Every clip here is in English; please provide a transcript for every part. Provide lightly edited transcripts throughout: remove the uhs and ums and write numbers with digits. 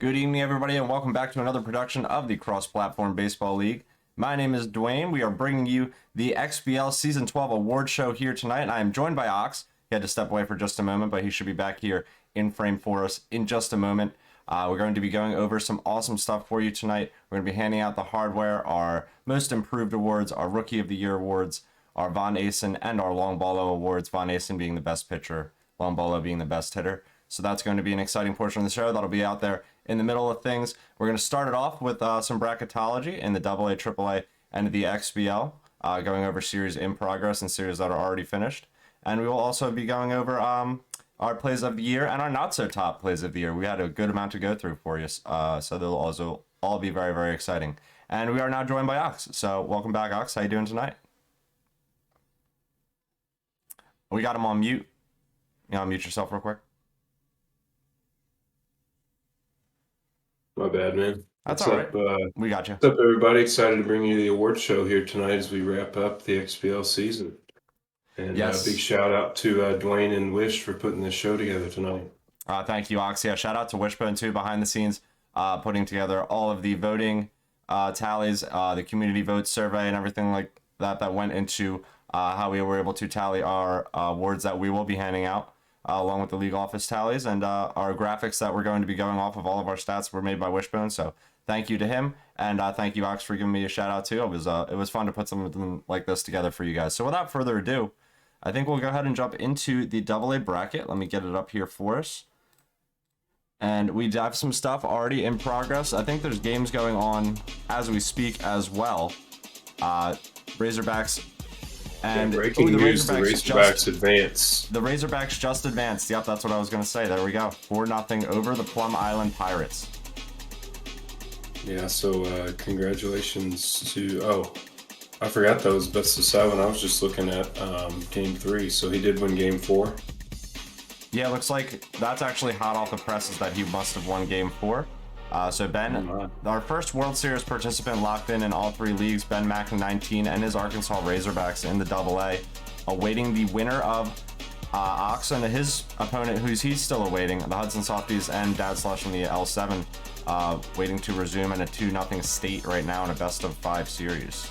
Good evening, everybody, and welcome back to another production of the Cross-Platform Baseball League. My name is Dwayne. We are bringing you the XBL Season 12 award show here tonight, and I am joined by Ox. He had to step away for just a moment, but he should be back here in frame for us in just a moment. We're going to be going over some awesome stuff for you tonight. We're going to be handing out the hardware, our Most Improved Awards, our Rookie of the Year Awards, our Von Asen, and our Long Ballo Awards, Von Asen being the best pitcher, Long Ballo being the best hitter. So that's going to be an exciting portion of the show. That'll be out there in the middle of things. We're going to start it off with some bracketology in the AA, AAA, and the XBL, going over series in progress and series that are already finished. And we will also be going over our plays of the year and our not so top plays of the year. We had a good amount to go through for you, so they'll also all be very, very exciting. And we are now joined by Ox. So welcome back, Ox. How you doing tonight? We got him on mute. You know, mute yourself real quick. My bad, man. That's all right. We got you. What's up, everybody? Excited to bring you the award show here tonight as we wrap up the XBL season. And yes, big shout out to Dwayne and Wish for putting this show together tonight. Thank you, Ox. Yeah, shout out to Wishbone too, behind the scenes, putting together all of the voting tallies, the community vote survey, and everything like that went into how we were able to tally our awards that we will be handing out, along with the league office tallies, and our graphics that we're going to be going off of all of our stats were made by Wishbone. So thank you to him, and thank you, Ox, for giving me a shout out too. It was fun to put something like this together for you guys. So without further ado, I think we'll go ahead and jump into the AA bracket. Let me get it up here for us. And we have some stuff already in progress. I think there's games going on as we speak as well. Razorbacks and breaking news: the Razorbacks advance. The Razorbacks just advanced. Yep, that's what I was going to say. There we go. 4-0 over the Plum Island Pirates. Yeah, so congratulations to... Oh, I forgot that was best of 7. I was just looking at game 3. So he did win game 4. Yeah, looks like that's actually hot off the presses that he must have won game 4. So Ben, our first World Series participant locked in all 3 leagues, Ben Mack 19 and his Arkansas Razorbacks in the AA, awaiting the winner of Ox and his opponent, he's still awaiting, the Hudson Softies and Dad Slush in the L7, waiting to resume in a 2-0 state right now in a best of 5 series.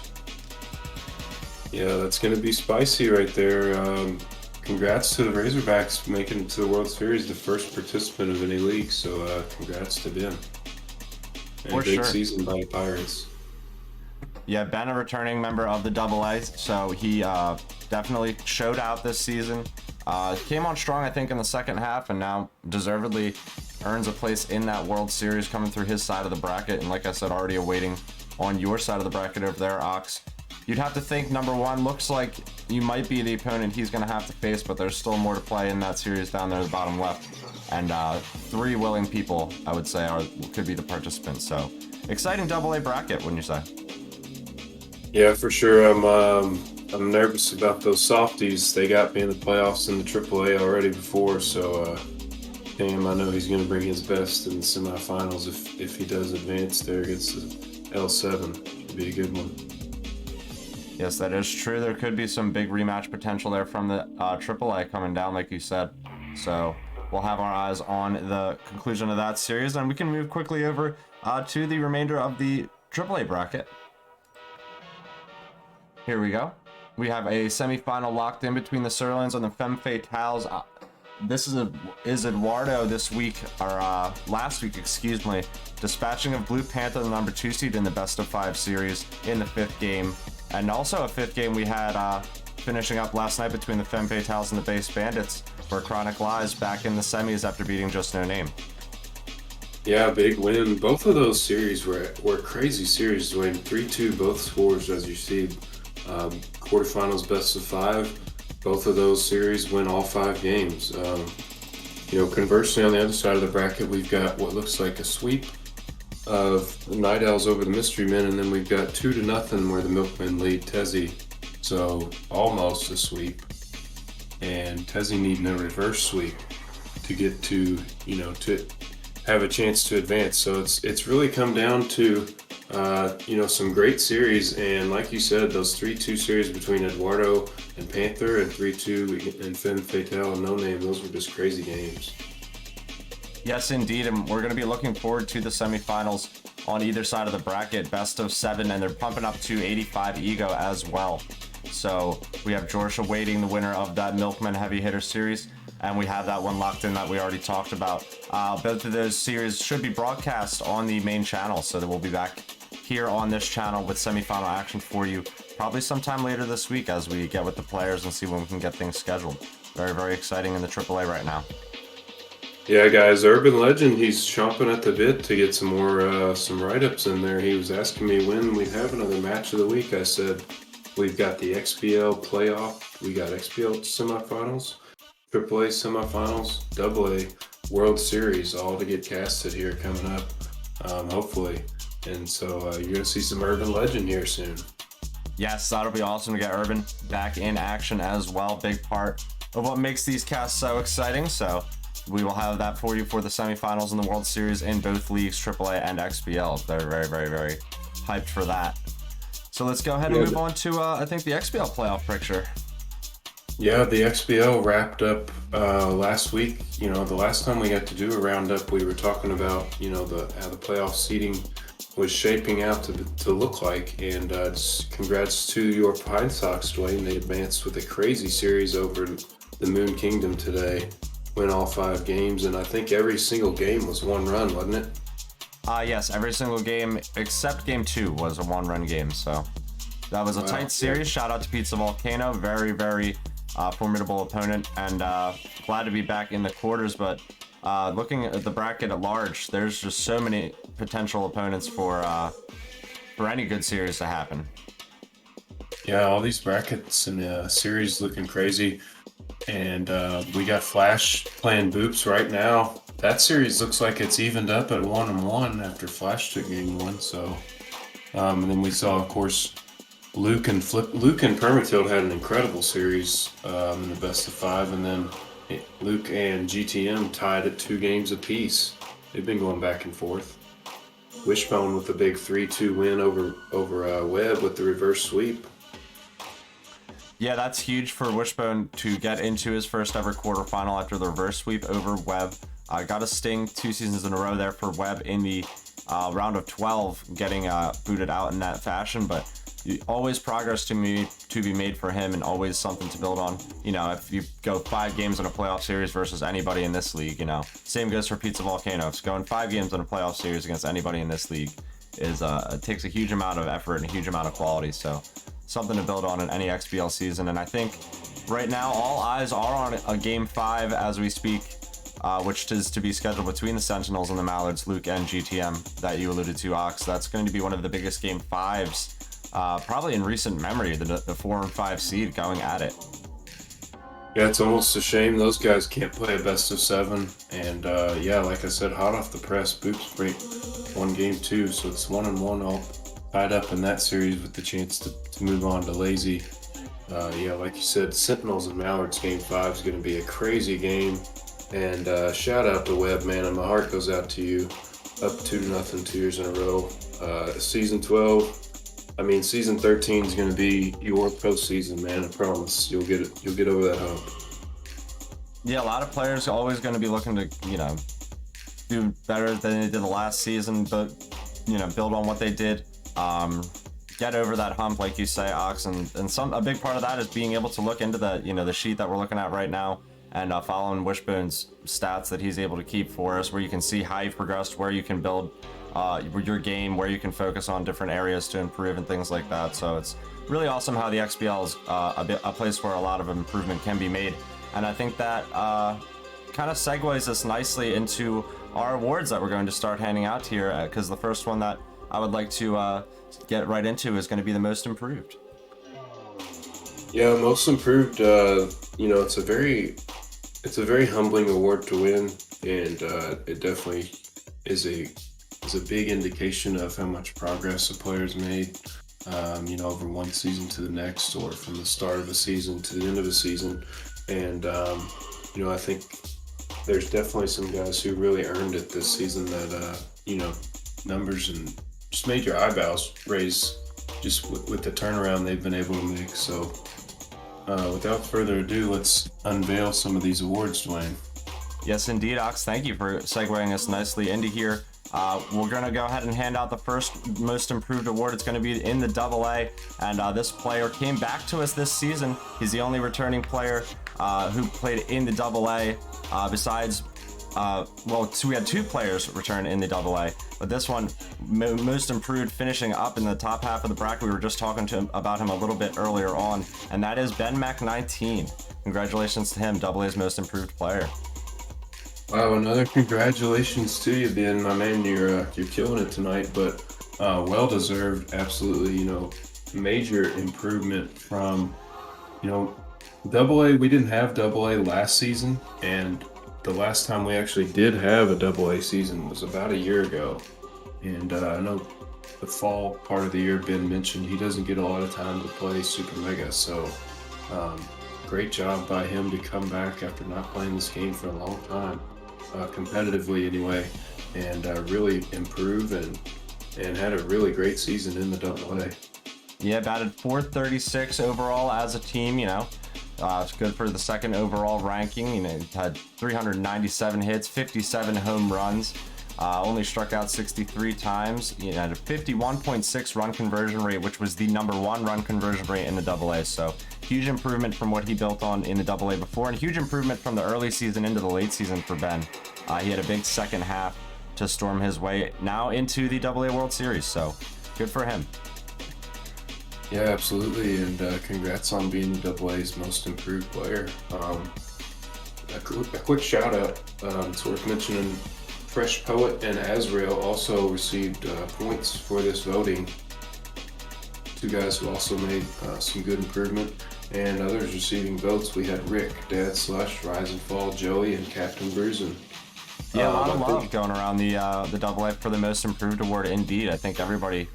Yeah, that's going to be spicy right there. Congrats to the Razorbacks making it to the World Series, the first participant of any league. So congrats to Ben. And a big season by the Pirates. Yeah, Ben, a returning member of the AA, so he definitely showed out this season. Came on strong, I think, in the second half, and now deservedly earns a place in that World Series coming through his side of the bracket. And like I said, already awaiting on your side of the bracket over there, Ox. You'd have to think number 1 looks like you might be the opponent he's going to have to face, but there's still more to play in that series down there at the bottom left. And 3 willing people, I would say, could be the participants. So exciting AA bracket, wouldn't you say? Yeah, for sure. I'm nervous about those softies. They got me in the playoffs in the AAA already before, so damn, I know he's going to bring his best in the semifinals if he does advance there against the L7. Should be a good one. Yes, that is true. There could be some big rematch potential there from the AAA coming down, like you said. So we'll have our eyes on the conclusion of that series, and we can move quickly over to the remainder of the AAA bracket. Here we go. We have a semifinal locked in between the Sirloins and the Femme Fatales. This is Eduardo this week, or last week, excuse me, dispatching of Blue Panther, the number 2 seed in the best of 5 series in the 5th game. And also a 5th game we had finishing up last night between the Femme Fatales and the Base Bandits, where Chronic Lies back in the semis after beating Just No Name. Yeah, big win. Both of those series were crazy series, Dwayne. 3-2 both scores, as you see. Quarterfinals best of 5. Both of those series win all 5 games. Conversely, on the other side of the bracket, we've got what looks like a sweep of the Night Owls over the Mystery Men, and then we've got 2-0 where the Milkmen lead Tezzy. So almost a sweep. And Tezzy needing a reverse sweep to get to have a chance to advance. So it's really come down to some great series, and like you said, those 3-2 series between Eduardo and Panther and 3-2 and Femme Fatale and No Name, those were just crazy games. Yes, indeed, and we're going to be looking forward to the semifinals on either side of the bracket, best of 7, and they're pumping up to 85 ego as well. So we have Georgia waiting the winner of that Milkman Heavy Hitter series, and we have that one locked in that we already talked about. Both of those series should be broadcast on the main channel, so that we'll be back here on this channel with semifinal action for you probably sometime later this week as we get with the players and see when we can get things scheduled. Very, very exciting in the AAA right now. Yeah, guys, Urban Legend, he's chomping at the bit to get some more some write-ups in there. He was asking me when we'd have another match of the week. I said, we've got the XBL playoff, we got XBL semifinals, AAA semifinals, AA World Series, all to get casted here coming up, hopefully. And so you're going to see some Urban Legend here soon. Yes, that'll be awesome to get Urban back in action as well. Big part of what makes these casts so exciting. So we will have that for you for the semifinals in the World Series in both leagues, AAA and XBL. They're very, very, very hyped for that. So let's go ahead and move on to, I think, the XBL playoff picture. Yeah, the XBL wrapped up last week. The last time we got to do a roundup, we were talking about, how the playoff seeding was shaping out to look like. And congrats to your Pine Sox, Dwayne. They advanced with a crazy series over the Moon Kingdom today, win all 5 games, and I think every single game was 1 run, wasn't it? Yes, every single game except game 2 was a 1-run game. So that was a tight series. Shout out to Pizza Volcano, very, very formidable opponent, and glad to be back in the quarters. But looking at the bracket at large, there's just so many potential opponents for any good series to happen. Yeah, all these brackets in the series looking crazy, and we got Flash playing Boops right now. That series looks like it's evened up at 1-1 after Flash took game 1. So, and then we saw, of course, Luke and Permatild had an incredible series in the best of 5, and then Luke and GTM tied at 2 games apiece. They've been going back and forth. Wishbone with a big 3-2 win over Webb with the reverse sweep. Yeah, that's huge for Wishbone to get into his first ever quarterfinal after the reverse sweep over Webb. Got a sting 2 seasons in a row there for Webb in the round of 12, getting booted out in that fashion. But always progress to be made for him, and always something to build on. You know, if you go 5 games in a playoff series versus anybody in this league, you know, same goes for Pizza Volcano. If going 5 games in a playoff series against anybody in this league is it takes a huge amount of effort and a huge amount of quality. So something to build on in any XBL season. And I think right now all eyes are on a game 5 as we speak, which is to be scheduled between the Sentinels and the Mallards, Luke and GTM, that you alluded to, Ox. That's going to be one of the biggest game 5s probably in recent memory, the 4 and 5 seed going at it. Yeah, it's almost a shame those guys can't play a best of 7. And yeah, like I said, hot off the press, Boops break 1 game 2, so it's 1-1 all tied up in that series with the chance to move on to Lazy. Yeah, like you said, Sentinels and Mallards game 5 is going to be a crazy game. And shout out to Webb, man, and my heart goes out to you. Up 2-0 2 years in a row. Season 12. Season 13 is going to be your postseason, man. I promise. You'll get it. You'll get over that hump. Yeah, a lot of players are always going to be looking to, do better than they did the last season, but, build on what they did. Get over that hump, like you say, Ox, and a big part of that is being able to look into the sheet that we're looking at right now, and following Wishbone's stats that he's able to keep for us, where you can see how you've progressed, where you can build your game, where you can focus on different areas to improve and things like that. So it's really awesome how the XBL is a place where a lot of improvement can be made. And I think that kind of segues us nicely into our awards that we're going to start handing out here, because the first one that I would like to get right into is going to be the most improved. Yeah, most improved, it's a very humbling award to win, and it definitely is a big indication of how much progress a player's made, over one season to the next, or from the start of a season to the end of a season. And, I think there's definitely some guys who really earned it this season that, numbers and just made your eyebrows raise just with the turnaround they've been able to make. So without further ado, let's unveil some of these awards, Dwayne. Yes, indeed, Ox. Thank you for segueing us nicely into here. We're going to go ahead and hand out the first most improved award. It's going to be in the AA, and this player came back to us this season. He's the only returning player who played in the AA besides, so we had 2 players return in the AA, but this one, most improved, finishing up in the top half of the bracket. We were just talking to him about him a little bit earlier on, and that is Ben Mac 19. Congratulations to him, AA's most improved player. Wow, another congratulations to you, Ben, my man. You're killing it tonight, but well deserved. Absolutely, major improvement from, AA. We didn't have AA last season, and the last time we actually did have a AA season was about a year ago. And I know the fall part of the year, Ben mentioned he doesn't get a lot of time to play Super Mega, so great job by him to come back after not playing this game for a long time. Competitively anyway, and really improve and had a really great season in the AA. Yeah, batted 436 overall as a team. It's good for the second overall ranking. Had 397 hits, 57 home runs. Only struck out 63 times. He had a 51.6 run conversion rate, which was the #1 run conversion rate in the AA. So huge improvement from what he built on in the AA before, and huge improvement from the early season into the late season for Ben. He had a big second half to storm his way now into the AA World Series. So good for him. Yeah, absolutely, and congrats on being the AA's most improved player. A quick shout out, it's worth mentioning, Fresh Poet and Azrael also received points for this voting. Two guys who also made some good improvement, and others receiving votes. We had Rick, Dad Slush, Rise and Fall, Joey, and Captain Bruisin. Yeah, a lot of love going around the AA for the most improved award. Indeed, I think everybody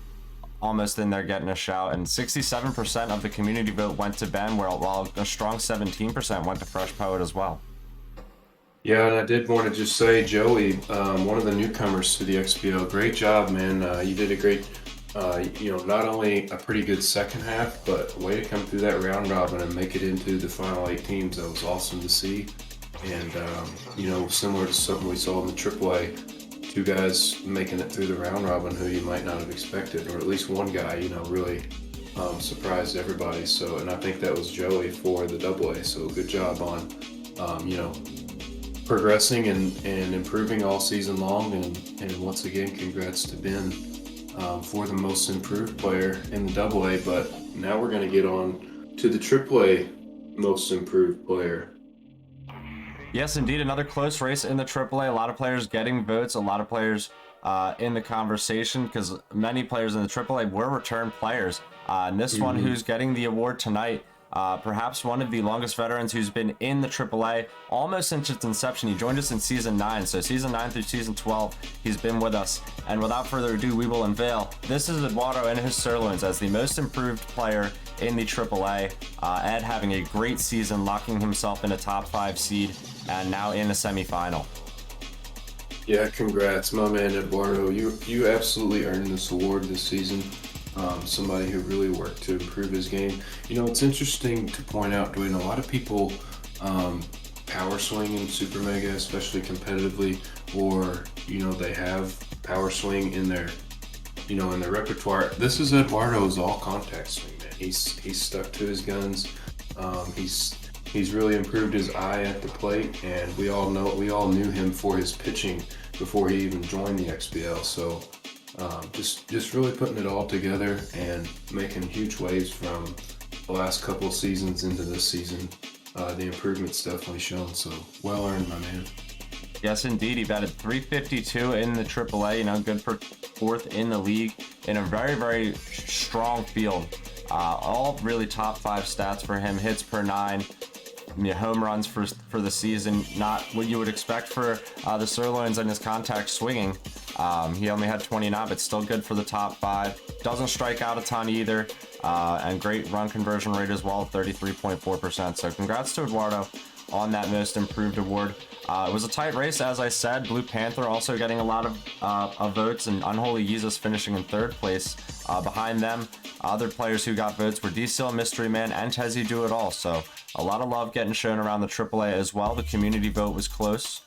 almost in there getting a shout, and 67% of the community vote went to Ben, while a strong 17% went to Fresh Poet as well. Yeah, and I did want to just say, Joey, one of the newcomers to the XBL, great job, man. You did a great, not only a pretty good second half, but way to come through that round robin and make it into the final 8 teams. That was awesome to see. And, similar to something we saw in the AAA, 2 guys making it through the round robin who you might not have expected, or at least one guy, really surprised everybody. So, and I think that was Joey for the AA. So good job on, progressing and improving all season long, and once again, congrats to Ben for the most improved player in the AA. But now we're going to get on to the AAA most improved player. Yes, indeed, another close race in the AAA. A lot of players getting votes, a lot of players in the conversation, because many players in the AAA were return players. And this one who's getting the award tonight, perhaps one of the longest veterans who's been in the AAA almost since its inception. He joined us in Season 9, so Season 9 through Season 12, he's been with us. And without further ado, we will unveil, this is Eduardo and his Sirloins as the most improved player in the AAA. Ed having a great season, locking himself in a top 5 seed, and now in a semifinal. Yeah, congrats, my man Eduardo. You absolutely earned this award this season. Somebody who really worked to improve his game. It's interesting to point out, Dwayne, a lot of people power swing in Super Mega, especially competitively, or they have power swing in their repertoire. This is Eduardo's all contact swing, man. He's stuck to his guns. He's really improved his eye at the plate, and we all knew him for his pitching before he even joined the XBL. So just really putting it all together and making huge waves from the last couple of seasons into this season. The improvement's definitely shown, so well earned, my man. Yes, indeed. He batted .352 in the AAA, good for 4th in the league in a very, very strong field. All really top 5 stats for him. Hits per 9, home runs for the season. Not what you would expect for the Sirloins and his contact swinging. He only had 29, but still good for the top 5. Doesn't strike out a ton either, and great run conversion rate as well, 33.4%. So congrats to Eduardo on that most improved award. It was a tight race, as I said. Blue Panther also getting a lot of votes, and Unholy Jesus finishing in 3rd place. Behind them, other players who got votes were D-Seal, Mystery Man, and Tezzy Do It All. So a lot of love getting shown around the AAA as well. The community vote was close.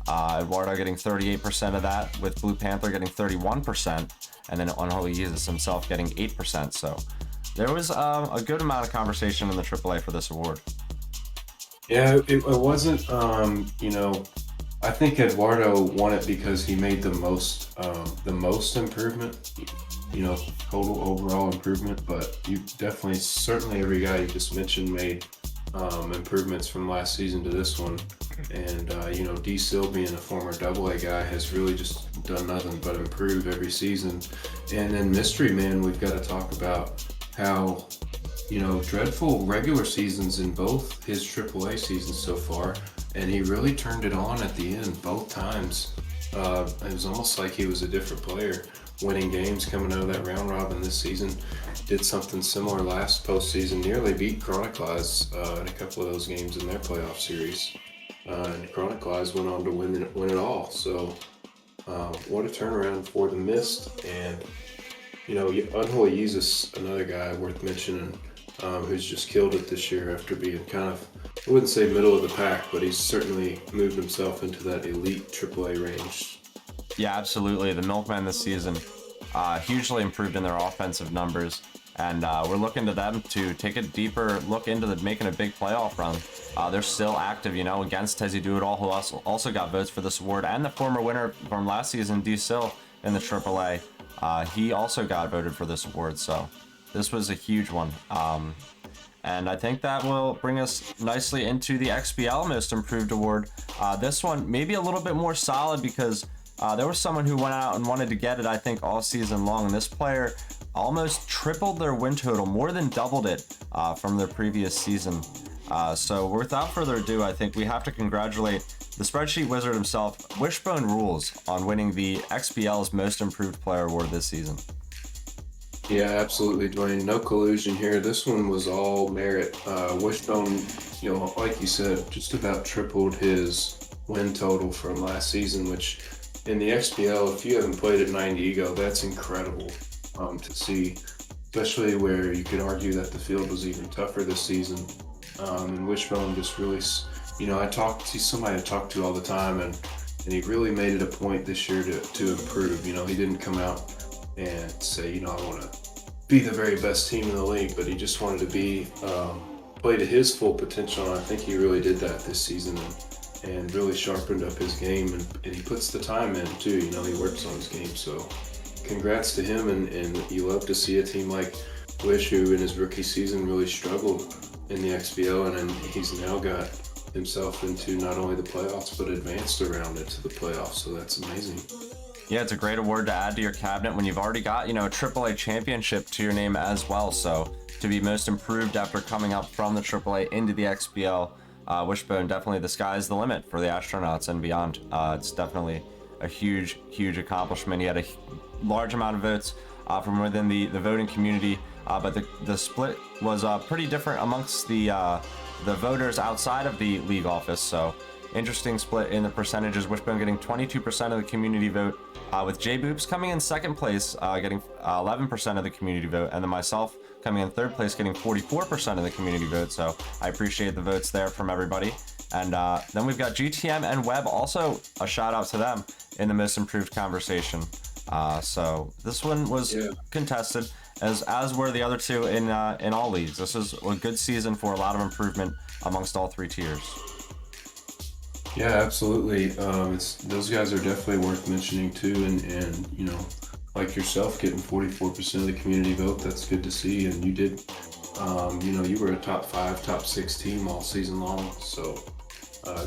Eduardo getting 38% of that, with Blue Panther getting 31%, and then Unholy Jesus himself getting 8%. So there was a good amount of conversation in the AAA for this award. Yeah, it wasn't, I think Eduardo won it because he made the most improvement, total overall improvement, but you definitely, certainly every guy you just mentioned made improvements from last season to this one. And, D-Sil being a former AA guy has really just done nothing but improve every season. And then Mystery Man, we've got to talk about how, dreadful regular seasons in both his AAA seasons so far, and he really turned it on at the end both times. It was almost like he was a different player, winning games coming out of that round robin this season. Did something similar last postseason, nearly beat Chronicles in a couple of those games in their playoff series. And Chronicles went on to win it all. So what a turnaround for the Mist. And Unholy Jesus, another guy worth mentioning, who's just killed it this year after being kind of, I wouldn't say middle of the pack, but he's certainly moved himself into that elite AAA range. Yeah, absolutely. The Milkmen this season hugely improved in their offensive numbers, and we're looking to them to take a deeper look into making a big playoff run. They're still active, you know, against Tezzy Do-It-All, who also got votes for this award, and the former winner from last season, D-Sil, in the AAA. He also got voted for this award, so this was a huge one. And I think that will bring us nicely into the XBL Most Improved Award. This one maybe a little bit more solid because there was someone who went out and wanted to get it, I think, all season long. And this player almost tripled their win total, more than doubled it from their previous season. So without further ado, I think we have to congratulate the spreadsheet wizard himself, Wishbone Rules, on winning the XBL's Most Improved Player Award this season. Yeah, absolutely, Dwayne. No collusion here. This one was all merit. Wishbone, you know, like you said, just about tripled his win total from last season, which in the XBL, if you haven't played at 90 Ego, that's incredible to see, especially where you could argue that the field was even tougher this season. And Wishbone just really, you know, he's somebody I talk to all the time, and he really made it a point this year to improve. You know, he didn't come out and say, you know, I want to be the very best team in the league, but he just wanted to play to his full potential, and I think he really did that this season and really sharpened up his game, and he puts the time in too. You know, he works on his game, so congrats to him, and you love to see a team like Wish, who in his rookie season really struggled in the XBL, and then he's now got himself into not only the playoffs but advanced around it to the playoffs, so that's amazing. Yeah, it's a great award to add to your cabinet when you've already got, you know, a AAA championship to your name as well. So to be most improved after coming up from the AAA into the XBL, Wishbone, definitely the sky's the limit for the Astronauts and beyond. It's definitely a huge, huge accomplishment. He had a large amount of votes from within the voting community, but the split was pretty different amongst the voters outside of the league office. So interesting split in the percentages. Wishbone getting 22% of the community vote, with J Boops coming in second place, getting 11% of the community vote, and then myself coming in third place, getting 44% of the community vote. So I appreciate the votes there from everybody. And then we've got GTM and Webb, also a shout out to them in the most improved conversation. So this one was contested, as were the other two in all leagues. This is a good season for a lot of improvement amongst all three tiers. Yeah, absolutely. Those guys are definitely worth mentioning too, and you know, like yourself, getting 44% of the community vote, that's good to see. And you did, you know, you were a top 5, top 6 team all season long, so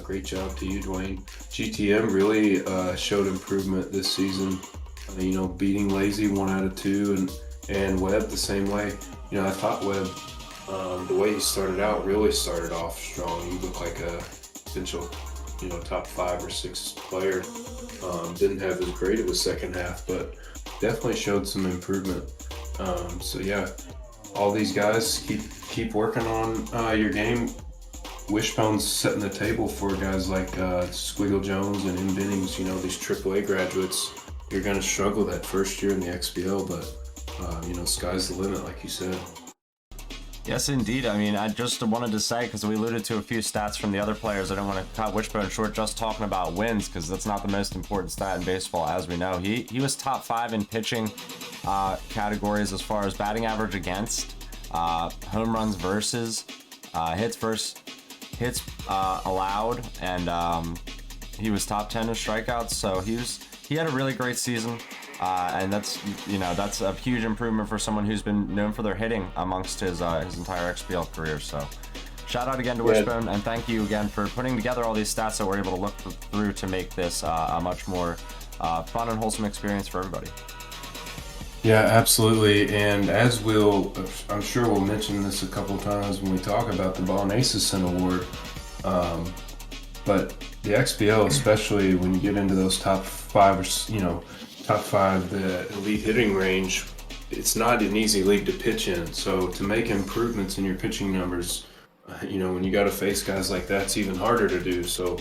great job to you, Dwayne. GTM really showed improvement this season, you know, beating Lazy 1 out of 2, and Webb the same way. You know, I thought Webb, the way he started out, really started off strong. He looked like a potential, you know, top 5 or 6 player. Didn't have as great of a second half, but definitely showed some improvement. So yeah, all these guys keep working on your game. Wishbone's setting the table for guys like Squiggle Jones and M. Bennings. You know, these AAA graduates. You're going to struggle that first year in the XBL, but you know, sky's the limit, like you said. Yes, indeed. I mean, I just wanted to say, because we alluded to a few stats from the other players, I don't want to cut Wishbone short just talking about wins, because that's not the most important stat in baseball, as we know. He was top 5 in pitching categories as far as batting average against, home runs versus, hits allowed, and he was top 10 in strikeouts. So he had a really great season. And that's a huge improvement for someone who's been known for their hitting amongst his entire XBL career. So shout out again to Wishbone, and thank you again for putting together all these stats that we're able to look through to make this a much more fun and wholesome experience for everybody. Yeah, absolutely. And I'm sure we'll mention this a couple times when we talk about the Von Acison Award. But the XBL, especially when you get into those top 5 or, you know, top 5, the elite hitting range, it's not an easy league to pitch in. So to make improvements in your pitching numbers, you know, when you got to face guys like that, it's even harder to do. So,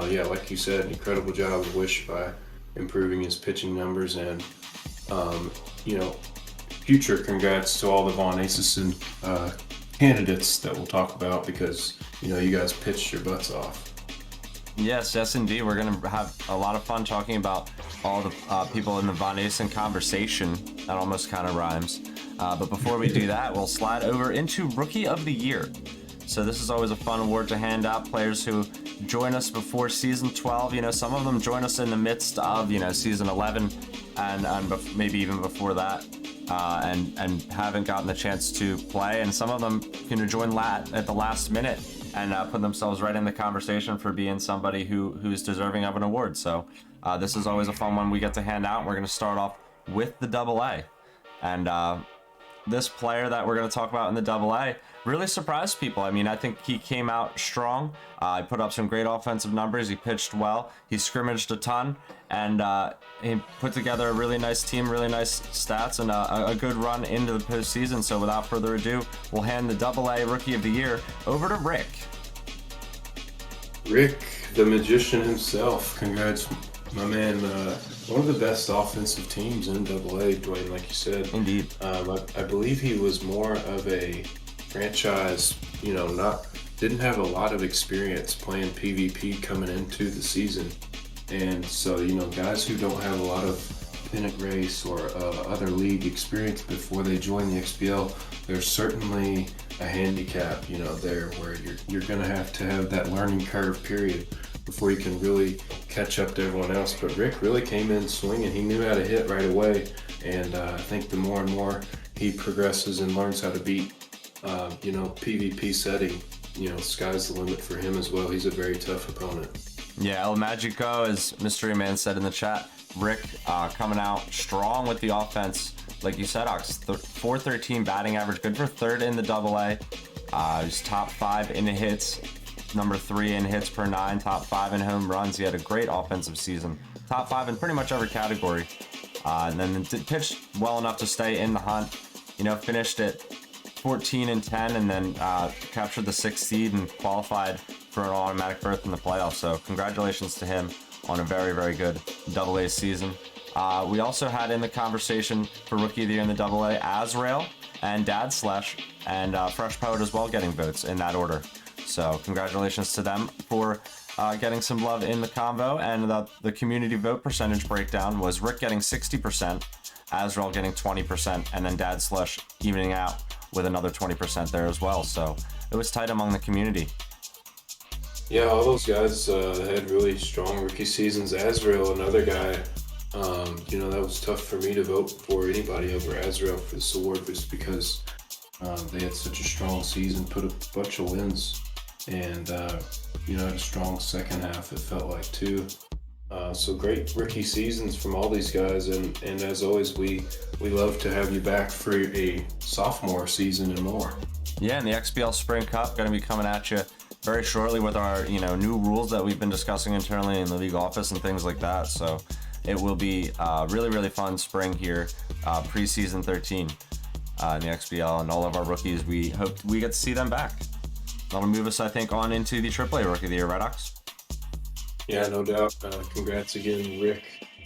yeah, like you said, incredible job of Wish by improving his pitching numbers, and, you know, future congrats to all the Von Acison candidates that we'll talk about, because, you know, you guys pitched your butts off. Yes, indeed. We're going to have a lot of fun talking about all the people in the Von Asen conversation. That almost kind of rhymes. But before we do that, we'll slide over into Rookie of the Year. So this is always a fun award to hand out. Players who join us before Season 12. You know, some of them join us in the midst of, Season 11 and maybe even before that. And haven't gotten the chance to play. And some of them can join at the last minute and put themselves right in the conversation for being somebody who's deserving of an award. So this is always a fun one we get to hand out. We're going to start off with the AA. And this player that we're going to talk about in the AA really surprised people. I mean, I think he came out strong. He put up some great offensive numbers. He pitched well. He scrimmaged a ton. And he put together a really nice team, really nice stats, and a good run into the postseason. So without further ado, we'll hand the AA Rookie of the Year over to Rick. Rick, the magician himself. Congrats, my man. One of the best offensive teams in AA, Dwayne, like you said. Indeed. I believe he was more of a franchise, didn't have a lot of experience playing PvP coming into the season. And so, guys who don't have a lot of pennant race or other league experience before they join the XBL, there's certainly a handicap, there where you're going to have that learning curve period before you can really catch up to everyone else. But Rick really came in swinging. He knew how to hit right away. And I think the more and more he progresses and learns how to beat, PvP setting, sky's the limit for him as well. He's a very tough opponent. Yeah, El Magico, as Mystery Man said in the chat. Rick coming out strong with the offense. Like you said, Ox, 413 batting average, good for third in the AA. He's top 5 in hits, number 3 in hits per 9, top 5 in home runs. He had a great offensive season. Top 5 in pretty much every category. And then pitched well enough to stay in the hunt. Finished at 14 and 10, and then captured the 6th seed and qualified for an automatic berth in the playoffs. So congratulations to him on a very, very good AA season. We also had in the conversation for Rookie of the Year in the AA, Azrael and Dad Slash and Fresh Poet as well, getting votes in that order. So congratulations to them for getting some love in the convo. And the community vote percentage breakdown was Rick getting 60%, Azrael getting 20%, and then Dad Slash evening out with another 20% there as well. So it was tight among the community. Yeah, all those guys had really strong rookie seasons. Azrael, another guy, that was tough for me to vote for anybody over Azrael for this award just because they had such a strong season, put a bunch of wins, and, had a strong second half, it felt like, too. So great rookie seasons from all these guys, and as always, we love to have you back for a sophomore season and more. Yeah, and the XBL Spring Cup going to be coming at you very shortly with our new rules that we've been discussing internally in the league office and things like that. So it will be really, really fun spring here, preseason 13 in the XBL, and all of our rookies. We hope we get to see them back. That'll move us, I think, on into the AAA Rookie of the Year, right, Ox? Yeah, no doubt. Congrats again, Rick.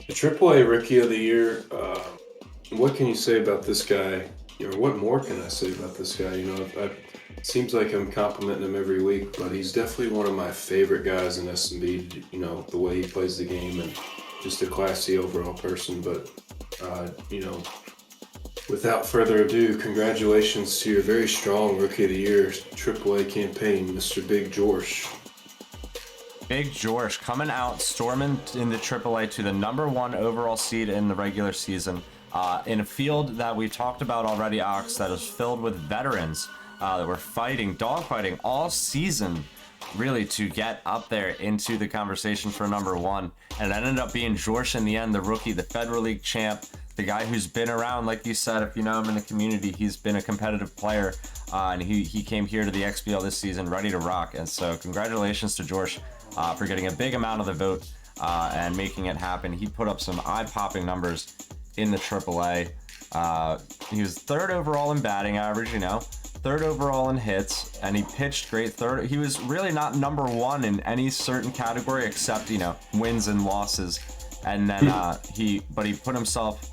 The AAA Rookie of the Year. What can you say about this guy? What more can I say about this guy? It seems like I'm complimenting him every week, but he's definitely one of my favorite guys in SMB. The way he plays the game and just a classy overall person. But without further ado, congratulations to your very strong Rookie of the Year AAA campaign, Mr. Big George. Big George coming out, storming in the AAA to the #1 overall seed in the regular season. In a field that we talked about already, Ox, that is filled with veterans that were dogfighting all season, really, to get up there into the conversation for #1. And that ended up being George in the end, the rookie, the Federal League champ, the guy who's been around, like you said, if you know him in the community, he's been a competitive player, and he came here to the XBL this season ready to rock. And so congratulations to George for getting a big amount of the vote and making it happen. He put up some eye-popping numbers in the AAA. He was 3rd overall in batting average, 3rd overall in hits, and he pitched great. He was really not #1 in any certain category except, wins and losses. And then he put himself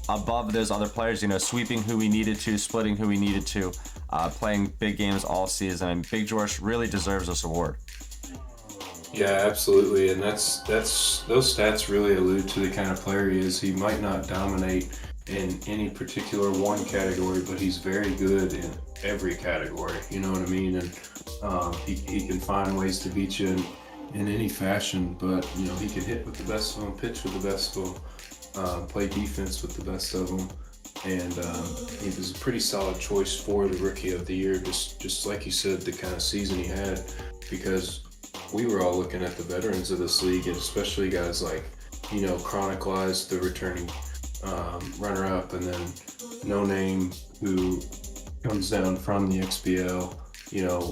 above those other players, sweeping who he needed to, splitting who he needed to, playing big games all season. And Big George really deserves this award. Yeah, absolutely, and that's those stats really allude to the kind of player he is. He might not dominate in any particular one category, but he's very good in every category. You know what I mean? And he can find ways to beat you in any fashion. But he can hit with the best of them, pitch with the best of them, play defense with the best of them, and he was a pretty solid choice for the Rookie of the Year. Just like you said, the kind of season he had, because we were all looking at the veterans of this league, and especially guys like, Chronic Lies, the returning runner-up, and then No Name, who comes down from the XBL.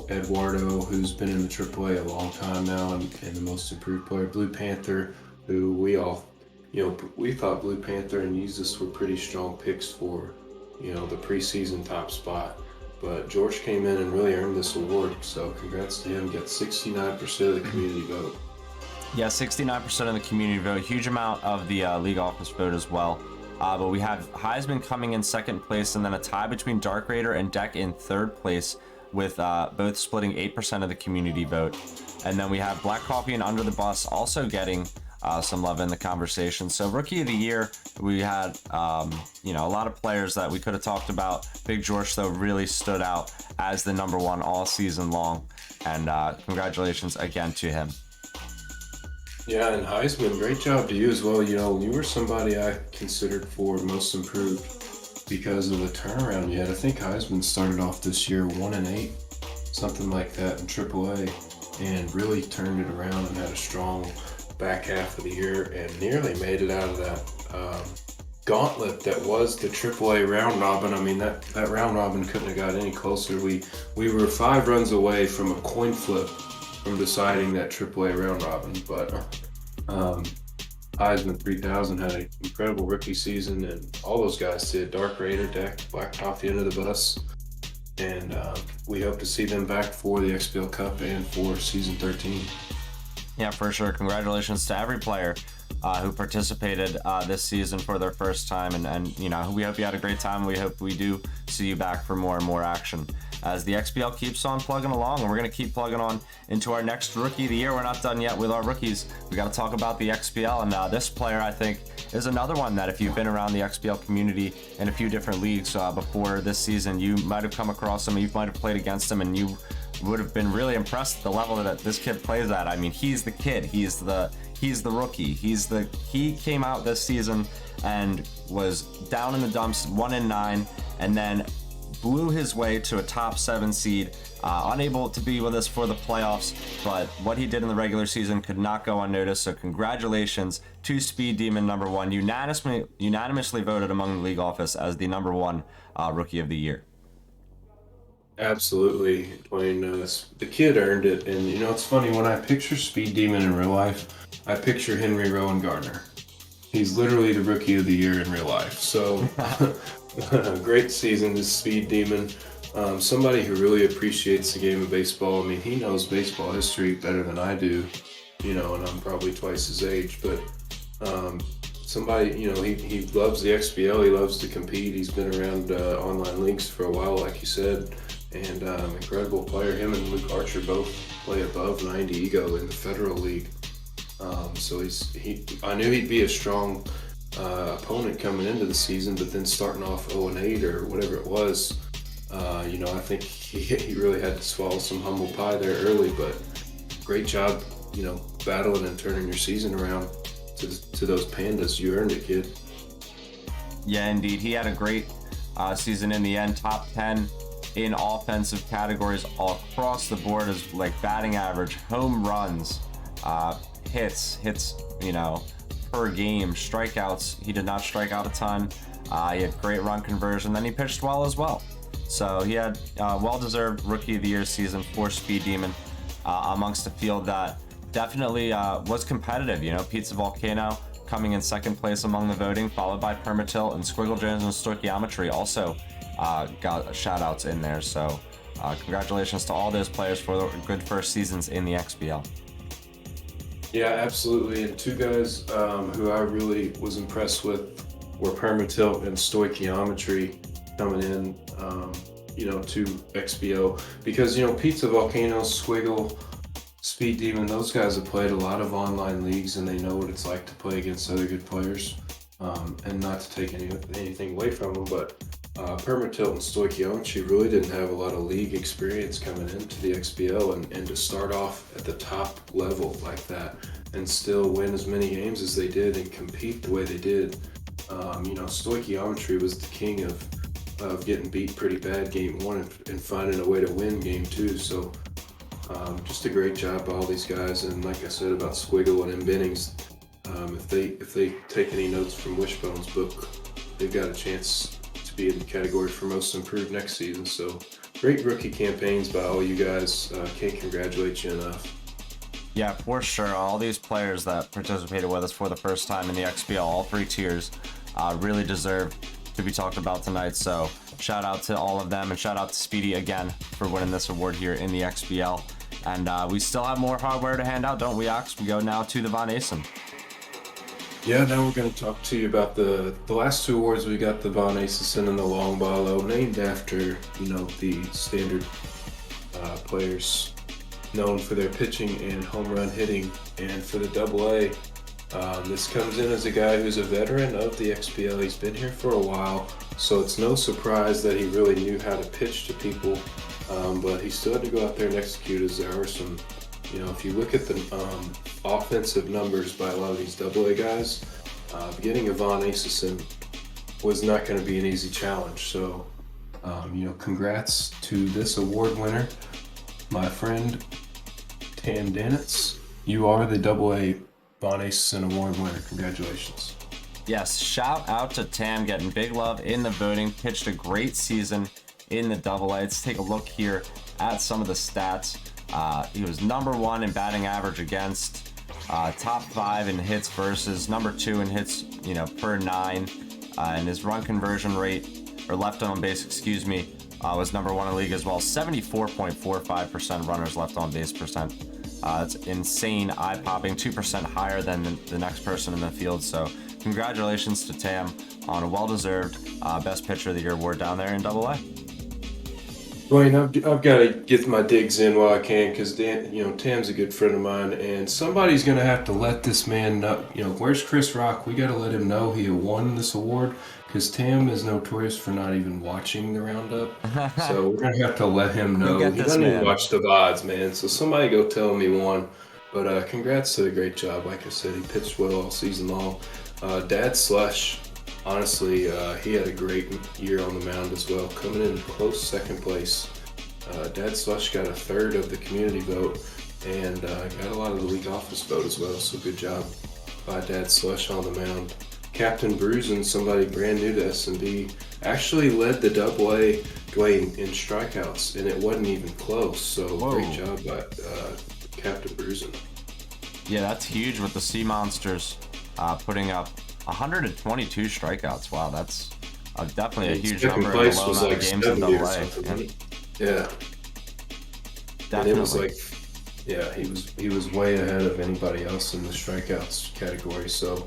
Eduardo, who's been in the AAA a long time now, and the most improved player. Blue Panther, who we all, we thought Blue Panther and Jesus were pretty strong picks for, the preseason top spot. But George came in and really earned this award, so congrats to him. Got 69% of the community vote. Yeah, 69% of the community vote. Huge amount of the league office vote as well. But we have Heisman coming in second place, and then a tie between Dark Raider and Deck in third place, with both splitting 8% of the community vote. And then we have Black Coffee and Under the Bus also getting some love in the conversation. So Rookie of the Year, we had a lot of players that we could have talked about. Big George, though, really stood out as the number one all season long, and congratulations again to him. Yeah, and Heisman, great job to you as well. You were somebody I considered for most improved because of the turnaround you had. I think Heisman started off this year 1-8, something like that in AAA, and really turned it around and had a strong back half of the year and nearly made it out of that gauntlet that was the AAA round robin. I mean, that round robin couldn't have got any closer. We were 5 runs away from a coin flip from deciding that AAA round robin, but Heisman 3000 had an incredible rookie season, and all those guys did. Dark Raider, Deck, Black Coffee, Under the Bus, and we hope to see them back for the XBL Cup and for season 13. Yeah, for sure. Congratulations to every player who participated this season for their first time. And we hope you had a great time. We hope we do see you back for more and more action as the XBL keeps on plugging along. And we're going to keep plugging on into our next Rookie of the Year. We're not done yet with our rookies. We got to talk about the XBL. And this player, I think, is another one that if you've been around the XBL community in a few different leagues before this season, you might have come across him. You might have played against him, and you would have been really impressed at the level that this kid plays at. I mean, he's the kid. He's the rookie. He came out this season and was down in the dumps, 1-9, and then blew his way to a top 7 seed. Unable to be with us for the playoffs, but what he did in the regular season could not go unnoticed. So congratulations to Speed Demon number 1, unanimously voted among the league office as the number 1 Rookie of the Year. Absolutely, Dwayne. The kid earned it, and it's funny, when I picture Speed Demon in real life, I picture Henry Rowan Gardner. He's literally the Rookie of the Year in real life. So, great season to Speed Demon. Somebody who really appreciates the game of baseball. I mean, he knows baseball history better than I do, and I'm probably twice his age, but somebody, he loves the XBL. He loves to compete. He's been around online leagues for a while, like you said. And incredible player. Him and Luke Archer both play above 90 ego in the Federal League. So I knew he'd be a strong opponent coming into the season, but then starting off 0-8 or whatever it was, I think he really had to swallow some humble pie there early. But great job, battling and turning your season around to those Pandas. You earned it, kid. Yeah, indeed. He had a great season in the end. Top 10 in offensive categories all across the board, as like batting average, home runs, hits, per game, strikeouts. He did not strike out a ton. He had great run conversion. Then he pitched well as well. So he had well-deserved Rookie of the Year season for Speed Demon amongst a field that definitely was competitive. Pizza Volcano coming in second place among the voting, followed by Permatil, and Squiggle Jones and Stoichiometry also got shout-outs in there. So congratulations to all those players for the good first seasons in the XBL. Yeah, absolutely. And 2 guys who I really was impressed with were Permatil and Stoichiometry coming in, to XBO, because Pizza Volcano, Squiggle, Speed Demon, those guys have played a lot of online leagues and they know what it's like to play against other good players. And not to take anything away from them, but Permatilt and Stoichiometry really didn't have a lot of league experience coming into the XBL, and to start off at the top level like that and still win as many games as they did and compete the way they did. Stoichiometry was the king of getting beat pretty bad game one and finding a way to win game two. So just a great job by all these guys. And like I said about Squiggle and M. Bennings, if they take any notes from Wishbone's book, they've got a chance to be in the category for most improved next season. So great rookie campaigns by all you guys. Can't congratulate you enough. Yeah, for sure. All these players that participated with us for the first time in the XBL, all three tiers, really deserve to be talked about tonight. So shout out to all of them, and shout out to Speedy again for winning this award here in the XBL. And we still have more hardware to hand out, don't we, Ox? We go now to the Von Asen. Yeah, now we're going to talk to you about the last two awards. We got the Von Asen and the Long Ballo, named after, the standard players known for their pitching and home run hitting. And for the AA, this comes in as a guy who's a veteran of the XBL. He's been here for a while, so it's no surprise that he really knew how to pitch to people, but he still had to go out there and execute, as there are some, if you look at the offensive numbers by a lot of these AA guys, getting a Von Asen was not going to be an easy challenge. So, congrats to this award winner, my friend Tam Danitz. You are the AA Von Asen Award winner. Congratulations. Yes, shout out to Tam, getting big love in the voting. Pitched a great season in the AA. Let's take a look here at some of the stats. He was number 1 in batting average against, top 5 in hits versus, number 2 in hits, per 9, and his run conversion rate, or left on base, was number 1 in the league as well. 74.45% runners left on base percent. It's insane, eye-popping, 2% higher than the next person in the field. So congratulations to Tam on a well-deserved Best Pitcher of the Year award down there in AA. Dwayne, I've got to get my digs in while I can, because Tam's a good friend of mine, and somebody's going to have to let this man know. Where's Chris Rock? We got to let him know he won this award, because Tam is notorious for not even watching the roundup. So we're going to have to let him know. He doesn't even watch the VODs, man. So somebody go tell him he won. But congrats to the great job. Like I said, he pitched well all season long. Dad Slush, honestly, he had a great year on the mound as well, coming in close second place. Dad Slush got a third of the community vote and got a lot of the league office vote as well, so good job by Dad Slush on the mound. Captain Bruisin, somebody brand new to S&B, actually led the AA Dwayne in strikeouts, and it wasn't even close, so Great job by Captain Bruisin. Yeah, that's huge with the Sea Monsters putting up 122 strikeouts. Wow, that's definitely a huge number in the low amount of games in AA. Yeah. Definitely. And it was like, he was way ahead of anybody else in the strikeouts category. So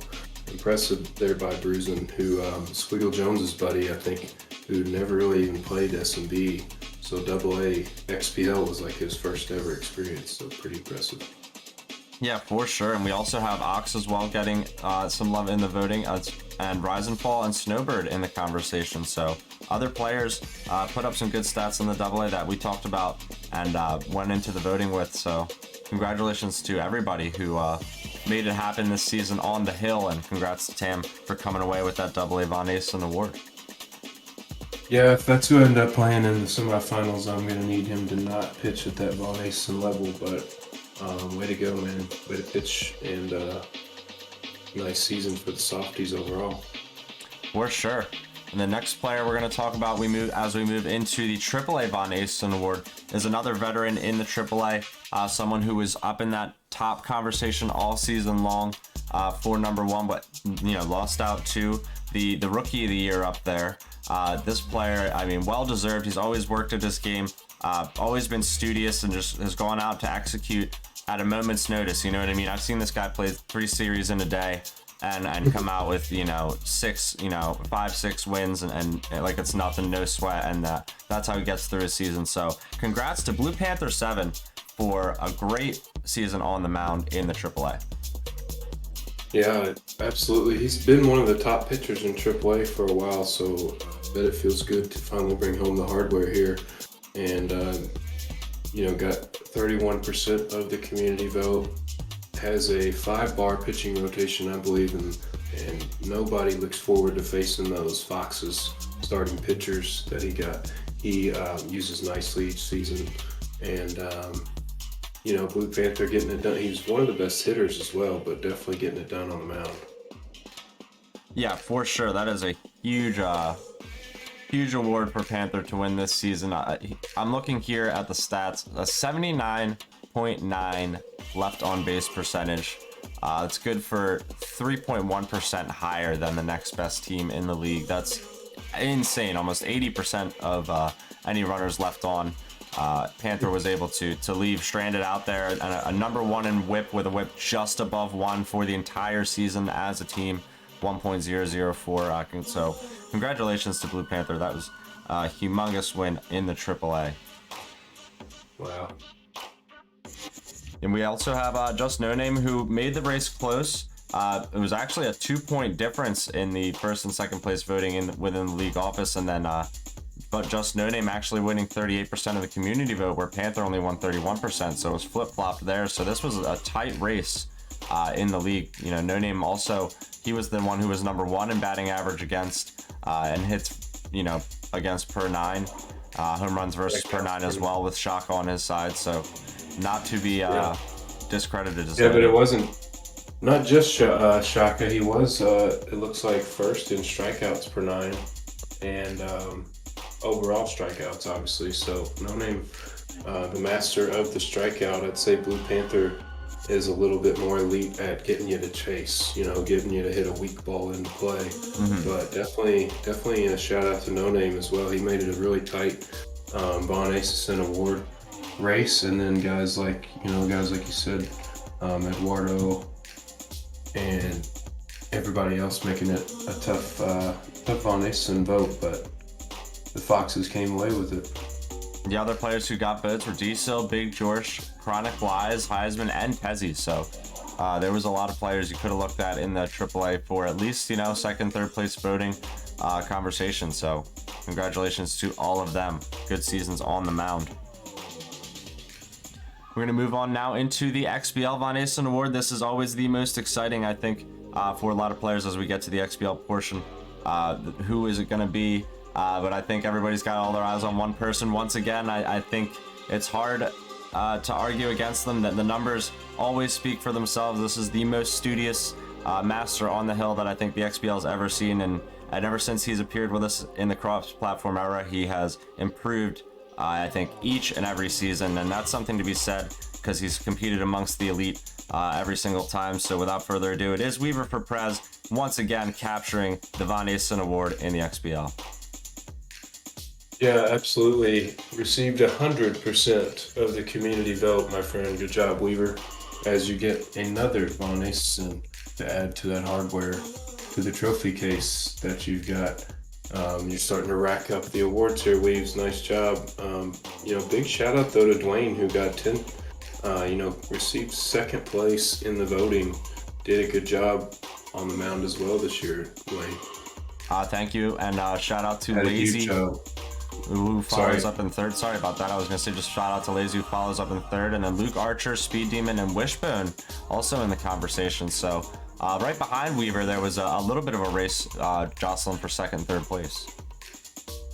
impressive there by Bruisin, who Squiggle Jones's buddy, I think, who never really even played S&B. So AA XBL was like his first ever experience. So pretty impressive. Yeah, for sure. And we also have Ox as well getting some love in the voting, and Rise and Fall and Snowbird in the conversation. So other players put up some good stats in the AA that we talked about and went into the voting with. So congratulations to everybody who made it happen this season on the hill, and congrats to Tam for coming away with that AA Von Asen award. Yeah, if that's who I end up playing in the semifinals, I'm going to need him to not pitch at that Von Asen level, but way to go, man. Way to pitch, and nice season for the softies overall. For sure. And the next player we're going to talk about as we move into the AAA Von Asen Award is another veteran in the AAA, someone who was up in that top conversation all season long for number 1, but lost out to the Rookie of the Year up there. This player, well deserved. He's always worked at this game, always been studious, and just has gone out to execute at a moment's notice. You know what I mean? I've seen this guy play 3 series in a day and come out with 5-6 wins and like it's nothing, no sweat, and that's how he gets through his season. So congrats to Blue Panther 7 for a great season on the mound in the AAA. Yeah, absolutely. He's been one of the top pitchers in AAA for a while, so I bet it feels good to finally bring home the hardware here. And, got 31% of the community vote, has a 5-bar pitching rotation, I believe, and nobody looks forward to facing those Foxes starting pitchers that he got. He uses nicely each season, and Blue Panther getting it done. He's one of the best hitters as well, but definitely getting it done on the mound. Yeah, for sure. That is a huge award for Panther to win this season. I'm looking here at the stats. A 79.9 left on base percentage. It's good for 3.1% higher than the next best team in the league. That's insane. Almost 80% of any runners left on. Panther was able to leave stranded out there, and a number 1 in whip with a whip just above 1 for the entire season as a team, 1.004. So congratulations to Blue Panther. That was a humongous win in the AAA. Wow. And we also have Just No Name, who made the race close. It was actually a 2-point difference in the first and second place voting within the league office, and then but Just No Name actually winning 38% of the community vote, where Panther only won 31%. So it was flip-flopped there. So this was a tight race in the league. No Name also, he was the one who was number 1 in batting average against and hits, against per 9. Home runs versus per 9 as well, with Shaka on his side. So not to be discredited as but it wasn't not just Shaka. He was, it looks like, first in strikeouts per 9 and overall strikeouts, obviously. So No Name, the master of the strikeout. I'd say Blue Panther is a little bit more elite at getting you to chase, getting you to hit a weak ball into play. Mm-hmm. But definitely a shout out to No Name as well. He made it a really tight Von Acison Award race, and then guys like you said, Eduardo and everybody else making it a tough Von Acison vote, but the Foxes came away with it. The other players who got votes were Diesel, Big George, Chronic Wise, Heisman, and Tezzy. So there was a lot of players you could have looked at in the AAA for at least, second, third place voting conversation. So congratulations to all of them. Good seasons on the mound. We're going to move on now into the XBL Von Acison Award. This is always the most exciting, I think, for a lot of players as we get to the XBL portion. Who is it going to be? But I think everybody's got all their eyes on one person once again. I think it's hard to argue against them. That the numbers always speak for themselves. This is the most studious master on the hill that I think the XBL has ever seen, and ever since he's appeared with us in the cross-platform era, he has improved, I think, each and every season, and that's something to be said because he's competed amongst the elite every single time. So without further ado, it is Weaver for Prez, once again capturing the Von Acison Award in the XBL. Yeah, absolutely. Received 100% of the community vote, my friend. Good job, Weaver. As you get another Von Acison to add to that hardware, to the trophy case that you've got. You're starting to rack up the awards here, Weaves. Nice job. Big shout out though to Dwayne, who got 10. Received second place in the voting. Did a good job on the mound as well this year, Dwayne. Thank you, and shout out to Lazy, who follows up in third. Sorry about that. I was going to say just shout out to Lazy, who follows up in third, and then Luke Archer, Speed Demon, and Wishbone also in the conversation. So right behind Weaver, there was a little bit of a race jostling for second and third place.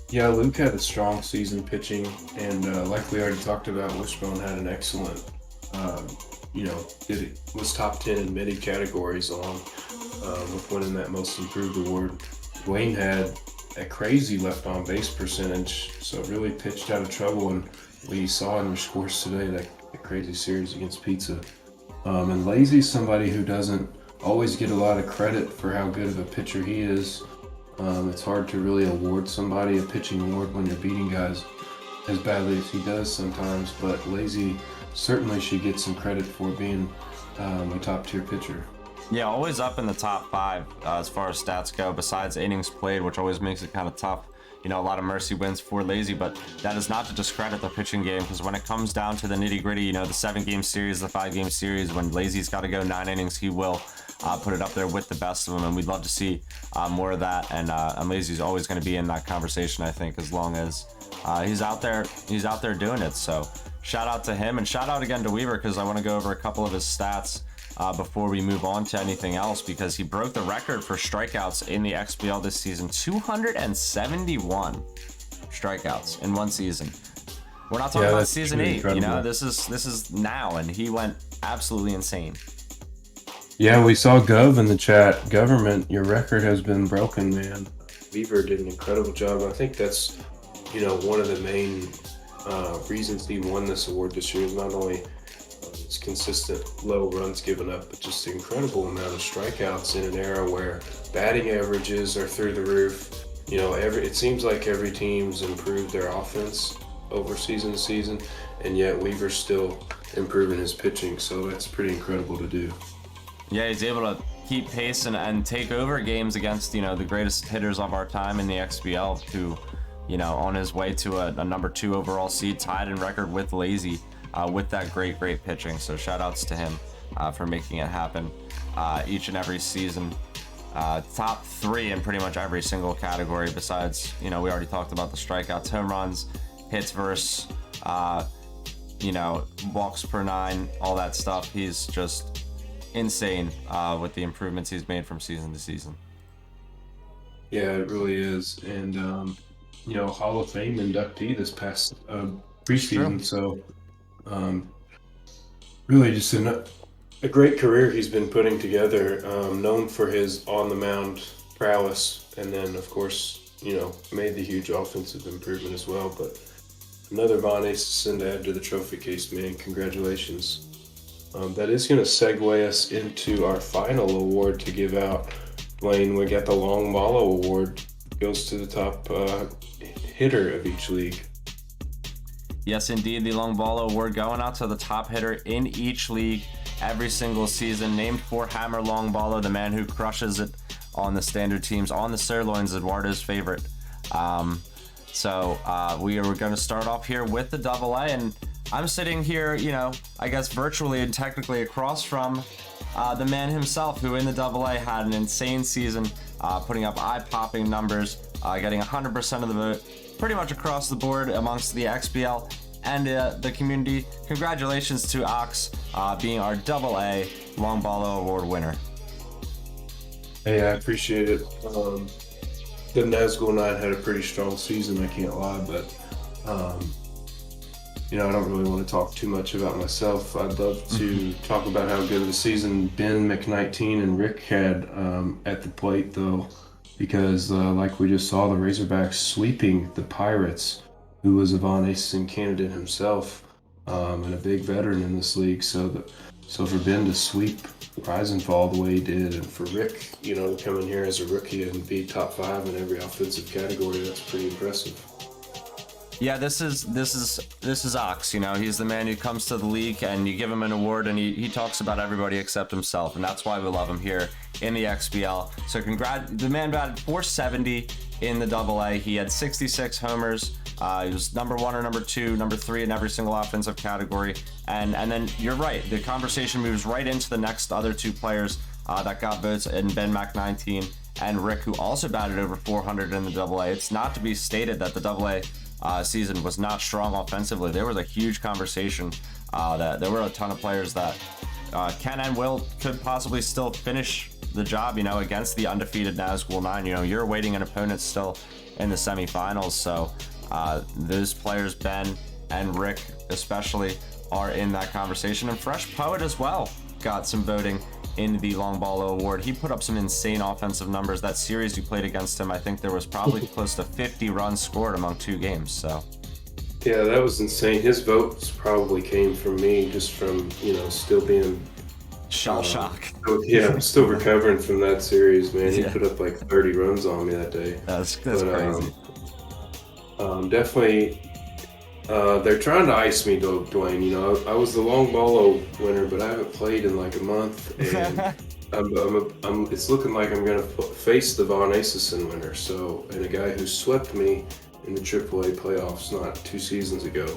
Yeah, Luke had a strong season pitching, and like we already talked about, Wishbone had an excellent, was top 10 in many categories along with winning that most improved award. Dwayne had a crazy left on base percentage, so really pitched out of trouble, and we saw in your scores today that crazy series against Pizza. And Lazy's somebody who doesn't always get a lot of credit for how good of a pitcher he is. It's hard to really award somebody a pitching award when you're beating guys as badly as he does sometimes, but Lazy certainly should get some credit for being a top tier pitcher. Yeah, always up in the top 5 as far as stats go, besides innings played, which always makes it kind of tough. a lot of mercy wins for Lazy, but that is not to discredit the pitching game, because when it comes down to the nitty-gritty, the 7-game series, the 5-game series, when Lazy's got to go 9 innings, he will put it up there with the best of them, and we'd love to see more of that. And Lazy's always going to be in that conversation, I think, as long as he's out there doing it. So shout out to him, and shout out again to Weaver, because I want to go over a couple of his stats before we move on to anything else, because he broke the record for strikeouts in the XBL this season. 271 strikeouts in one season. We're not talking about season 8. Incredible. This is now, and he went absolutely insane. Yeah, we saw Gov in the chat. Government, your record has been broken, man. Weaver did an incredible job. I think that's one of the main reasons he won this award this year is not only its consistent low runs given up, but just the incredible amount of strikeouts in an era where batting averages are through the roof. It seems like every team's improved their offense over season to season, and yet Weaver's still improving his pitching, so that's pretty incredible to do. Yeah, he's able to keep pace and take over games against, the greatest hitters of our time in the XBL, to, on his way to a number 2 overall seed, tied in record with Lazy, with that great pitching. So shout outs to him for making it happen each and every season. Top 3 in pretty much every single category besides, we already talked about the strikeouts, home runs, hits versus, walks per 9, all that stuff. He's just insane with the improvements he's made from season to season. Yeah, it really is. And Hall of Fame inductee this past preseason. So really just a great career he's been putting together, known for his on the mound prowess, and then of course made the huge offensive improvement as well. But another Von Aces to add to the trophy case, man. Congratulations. That is going to segue us into our final award to give out. Dwayne, we got the Long Ballo Award. Goes to the top hitter of each league. Yes, indeed. The Long Ballo Award going out to the top hitter in each league every single season. Named for Hammer Long Ballo, the man who crushes it on the standard teams, on the sirloins, Eduardo's favorite. So we are going to start off here with the AA, and I'm sitting here, I guess virtually and technically across from the man himself, who in the AA had an insane season, putting up eye-popping numbers, getting 100% of the vote, pretty much across the board amongst the XBL and the community. Congratulations to Ox being our AA Long Ballo Award winner. Hey, I appreciate it. The Nazgul 9 had a pretty strong season, I can't lie, but I don't really want to talk too much about myself. I'd love to talk about how good of a season Ben, McKnighteen, and Rick had at the plate, though, because like we just saw, the Razorbacks sweeping the Pirates, who was a Von Aces candidate himself, and a big veteran in this league. So for Ben to sweep Rise and Fall the way he did, and for Rick, to come in here as a rookie and be top 5 in every offensive category, that's pretty impressive. Yeah, this is Ox. He's the man who comes to the league and you give him an award and he talks about everybody except himself, and that's why we love him here in the XBL. So the man batted .470 in the AA. He had 66 homers. He was number 1 or number 2, number 3 in every single offensive category. And then you're right, the conversation moves right into the next other 2 players that got votes, in Ben McKnighteen and Rick, who also batted over 400 in the AA. It's not to be stated that the AA season was not strong offensively. There was a huge conversation that there were a ton of players that can and will could possibly still finish the job, against the undefeated Nazgul 9. You're awaiting an opponent still in the semifinals. So those players, Ben and Rick especially, are in that conversation. And Fresh Poet as well got some voting in the Long Ballo Award. He put up some insane offensive numbers. That series you played against him, I think there was probably close to 50 runs scored among 2 games. So yeah, that was insane. His votes probably came from me, just from still being shell shock. Yeah, I'm still recovering from that series, man. He put up like 30 runs on me that day. That's crazy. Definitely. They're trying to ice me though, Dwayne. I was the Long Ballo winner, but I haven't played in like a month, and it's looking like I'm going to face the Von Acison winner. So, and a guy who swept me in the AAA playoffs not 2 seasons ago.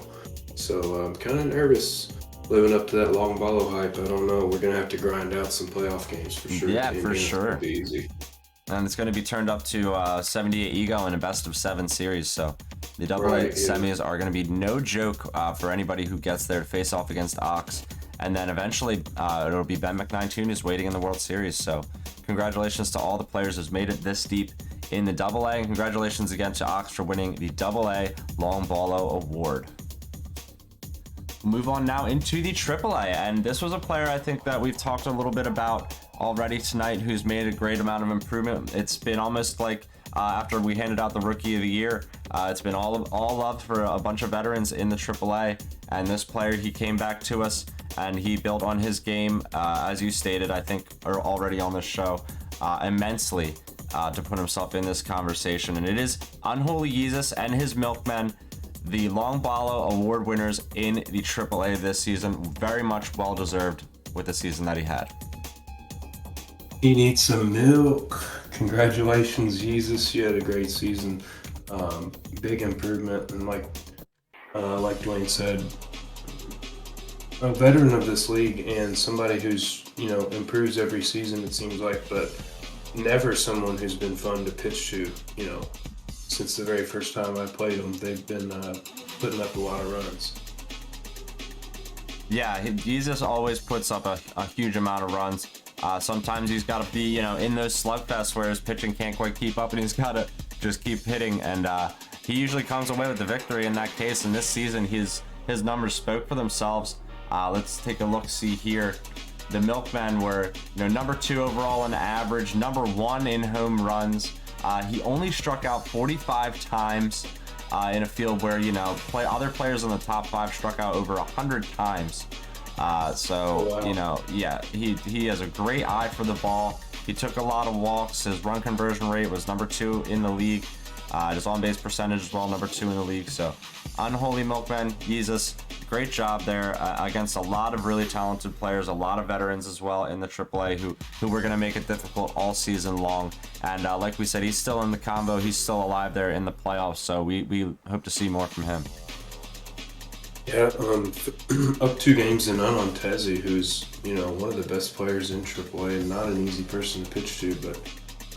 So I'm kind of nervous living up to that long ballo hype. I don't know. We're going to have to grind out some playoff games for sure. Yeah, for It's sure. gonna be easy. And it's going to be turned up to 78 ego in a best of 7 series. So the AA semis are going to be no joke for anybody who gets there to face off against Ox. And then eventually it'll be Ben McKnight who's waiting in the World Series. So congratulations to all the players who's made it this deep in the AA. And congratulations again to Ox for winning the AA Long Ballo Award. Move on now into the AAA, and this was a player I think that we've talked a little bit about already tonight who's made a great amount of improvement. It's been almost like after we handed out the Rookie of the Year, it's been all love for a bunch of veterans in the AAA, and this player, he came back to us and he built on his game, as you stated, I think, are already on this show, immensely to put himself in this conversation, and it is Unholy Jesus and his Milkmen, the Long Ballo Award winners in the AAA this season. Very much well-deserved with the season that he had. He needs some milk. Congratulations, Jesus. You had a great season. Big improvement. And like Dwayne said, a veteran of this league and somebody who's, improves every season, it seems like, but never someone who's been fun to pitch to, since the very first time I played them. They've been putting up a lot of runs. Yeah, Jesus always puts up a huge amount of runs. Sometimes he's got to be, in those slugfests where his pitching can't quite keep up, and he's got to just keep hitting. And he usually comes away with the victory in that case. And this season, his numbers spoke for themselves. Let's take a look-see here. The Milkmen were, number 2 overall in average, number 1 in home runs. He only struck out 45 times in a field where, other players in the top 5 struck out over 100 times. He has a great eye for the ball. He took a lot of walks. His run conversion rate was number 2 in the league. His on-base percentage as well, number 2 in the league. So, Unholy Milkman, Jesus, great job there against a lot of really talented players, a lot of veterans as well in the AAA who were going to make it difficult all season long. And like we said, he's still in the combo. He's still alive there in the playoffs. So we hope to see more from him. Yeah, up 2 games and none on Tezzy, who's, one of the best players in AAA and not an easy person to pitch to, but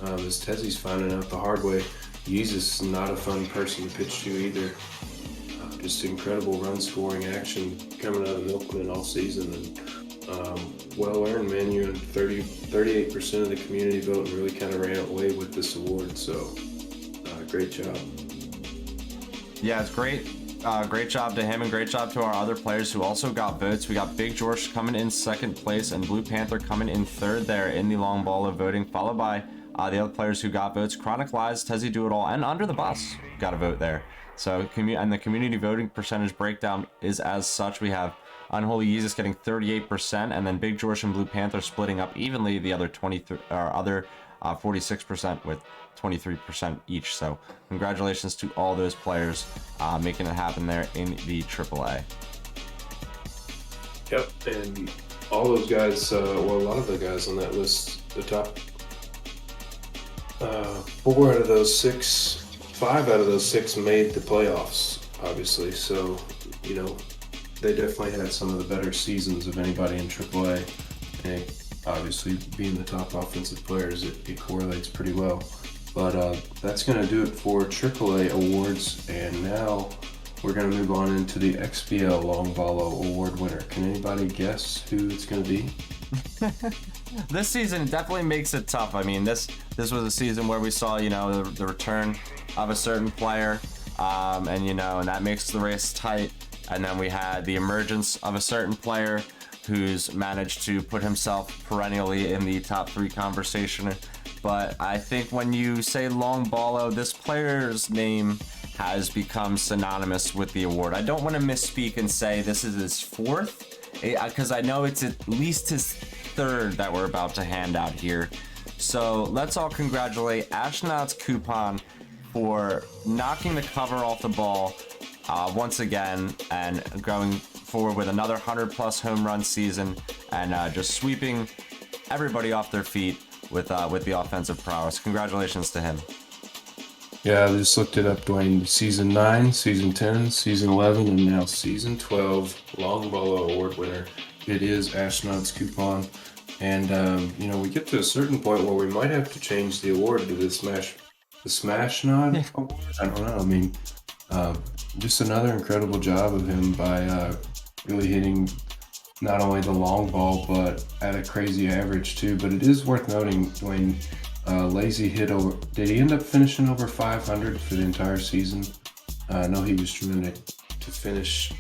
as Tezzy's finding out the hard way, Jesus is not a fun person to pitch to either. Just incredible run scoring action coming out of Milkman all season, and well earned, man. You had 38% of the community vote and really kind of ran away with this award, so great job. Yeah, it's great. Great job to him, and great job to our other players who also got votes. We got Big George coming in 2nd place and Blue Panther coming in 3rd there in the long ball of voting, followed by the other players who got votes. Chronic Lies, Tezzy Do It All, and Under the Bus got a vote there. So, and the community voting percentage breakdown is as such. We have Unholy Jesus getting 38%, and then Big George and Blue Panther splitting up evenly the other 46% with 23% each. So congratulations to all those players making it happen there in the AAA. Yep, and all those guys, a lot of the guys on that list, the top 5 out of those 6 made the playoffs, obviously. So, they definitely had some of the better seasons of anybody in AAA. And obviously, being the top offensive players, it correlates pretty well. But that's going to do it for AAA awards. And now we're going to move on into the XBL Long Ballo Award winner. Can anybody guess who it's going to be? This season definitely makes it tough. I mean, this was a season where we saw, the return of a certain player, and that makes the race tight. And then we had the emergence of a certain player who's managed to put himself perennially in the top 3 conversation. But I think when you say Long Ballo, this player's name has become synonymous with the award. I don't want to misspeak and say this is his 4th, because I know it's at least his 3rd that we're about to hand out here. So let's all congratulate Ashnod's Coupon for knocking the cover off the ball once again and going forward with another 100+ home run season, and just sweeping everybody off their feet with the offensive prowess. Congratulations to him. Yeah, I just looked it up, Dwayne. Season 9, Season 10, Season 11, and now Season 12 Long Ball Award winner. It is Ashnod's coupon. And, we get to a certain point where we might have to change the award to the Smash Nod Award. I don't know. I mean, just another incredible job of him by really hitting not only the long ball, but at a crazy average too. But it is worth noting, Dwayne, Lazy hit over. Did he end up finishing over 500 for the entire season? I know he was trying to finish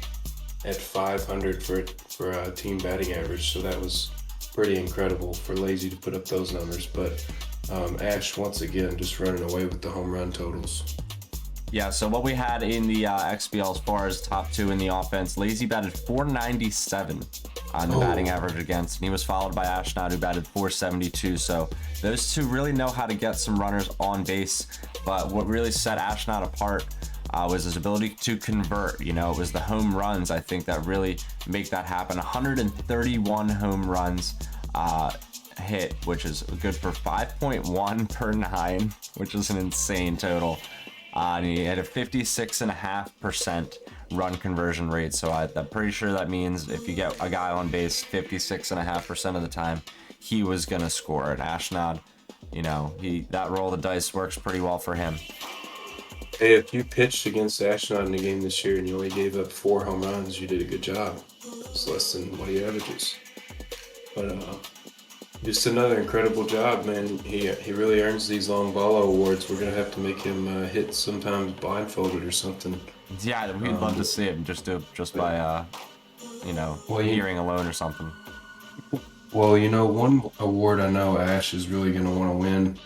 at 500 for a team batting average, so that was pretty incredible for Lazy to put up those numbers. But Ash once again just running away with the home run totals. Yeah, so what we had in the XBL as far as top two in the offense, Lazy batted 497 on the batting average against, and he was followed by Ashnod, who batted 472. So those two really know how to get some runners on base. But what really set Ashnod apart was his ability to convert. It was the home runs, I think, that really make that happen. 131 home runs hit, which is good for 5.1 per 9, which is an insane total. And he had a 56.5% run conversion rate. So I'm pretty sure that means if you get a guy on base 56.5% of the time, he was going to score. And Ashnod, that roll of the dice works pretty well for him. Hey, if you pitched against Ashnod in the game this year and you only gave up 4 home runs, you did a good job. That's less than what he averages. But just another incredible job, man. He really earns these long ball awards. We're gonna have to make him hit sometimes blindfolded or something. Yeah, we'd love to see him just by hearing alone or something. Well, one award I know Ash is really gonna want to win,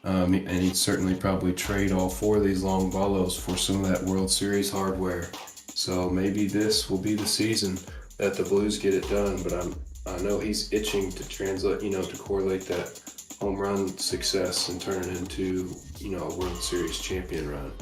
and he'd certainly probably trade all 4 of these long ballos for some of that World Series hardware. So maybe this will be the season that the Blues get it done. But I know he's itching to translate, to correlate that home run success and turn it into, a World Series champion run.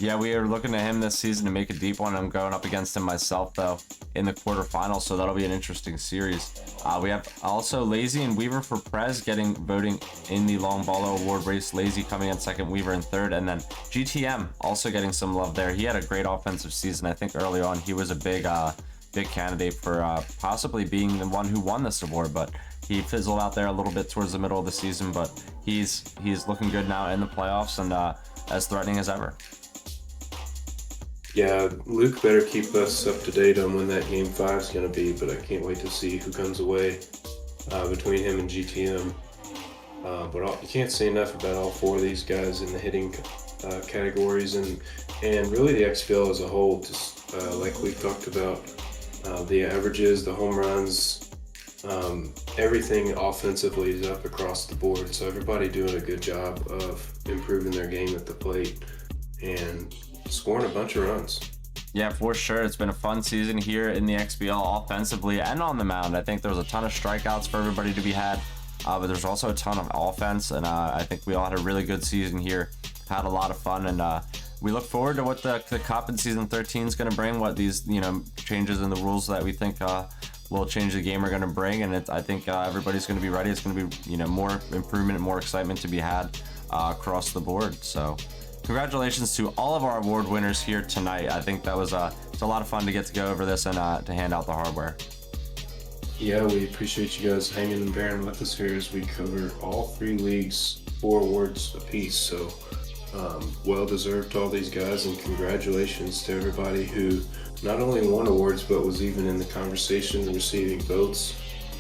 Yeah, we are looking at him this season to make a deep one. I'm going up against him myself, though, in the quarterfinals, so that'll be an interesting series. We have also Lazy and Weaver for Prez voting in the Long Ball Award race. Lazy coming in second, Weaver in third, and then GTM also getting some love there. He had a great offensive season. I think early on he was a big candidate for possibly being the one who won this award, but he fizzled out there a little bit towards the middle of the season. But he's looking good now in the playoffs and as threatening as ever. Yeah, Luke better keep us up to date on when that Game 5 is going to be, but I can't wait to see who comes away between him and GTM. But you can't say enough about all 4 of these guys in the hitting categories and really the XBL as a whole. Just like we've talked about, the averages, the home runs, everything offensively is up across the board. So everybody doing a good job of improving their game at the plate and scoring a bunch of runs. Yeah, for sure. It's been a fun season here in the XBL offensively and on the mound. I think there was a ton of strikeouts for everybody to be had, but there's also a ton of offense, and I think we all had a really good season here. Had a lot of fun, and we look forward to what the Cup in Season 13 is going to bring, what these changes in the rules that we think will change the game are going to bring, and I think everybody's going to be ready. It's going to be more improvement and more excitement to be had across the board. So congratulations to all of our award winners here tonight. I think that was it's a lot of fun to get to go over this and to hand out the hardware. Yeah, we appreciate you guys hanging and bearing with us here as we cover all 3 leagues, 4 awards apiece. So well deserved to all these guys, and congratulations to everybody who not only won awards but was even in the conversation and receiving votes.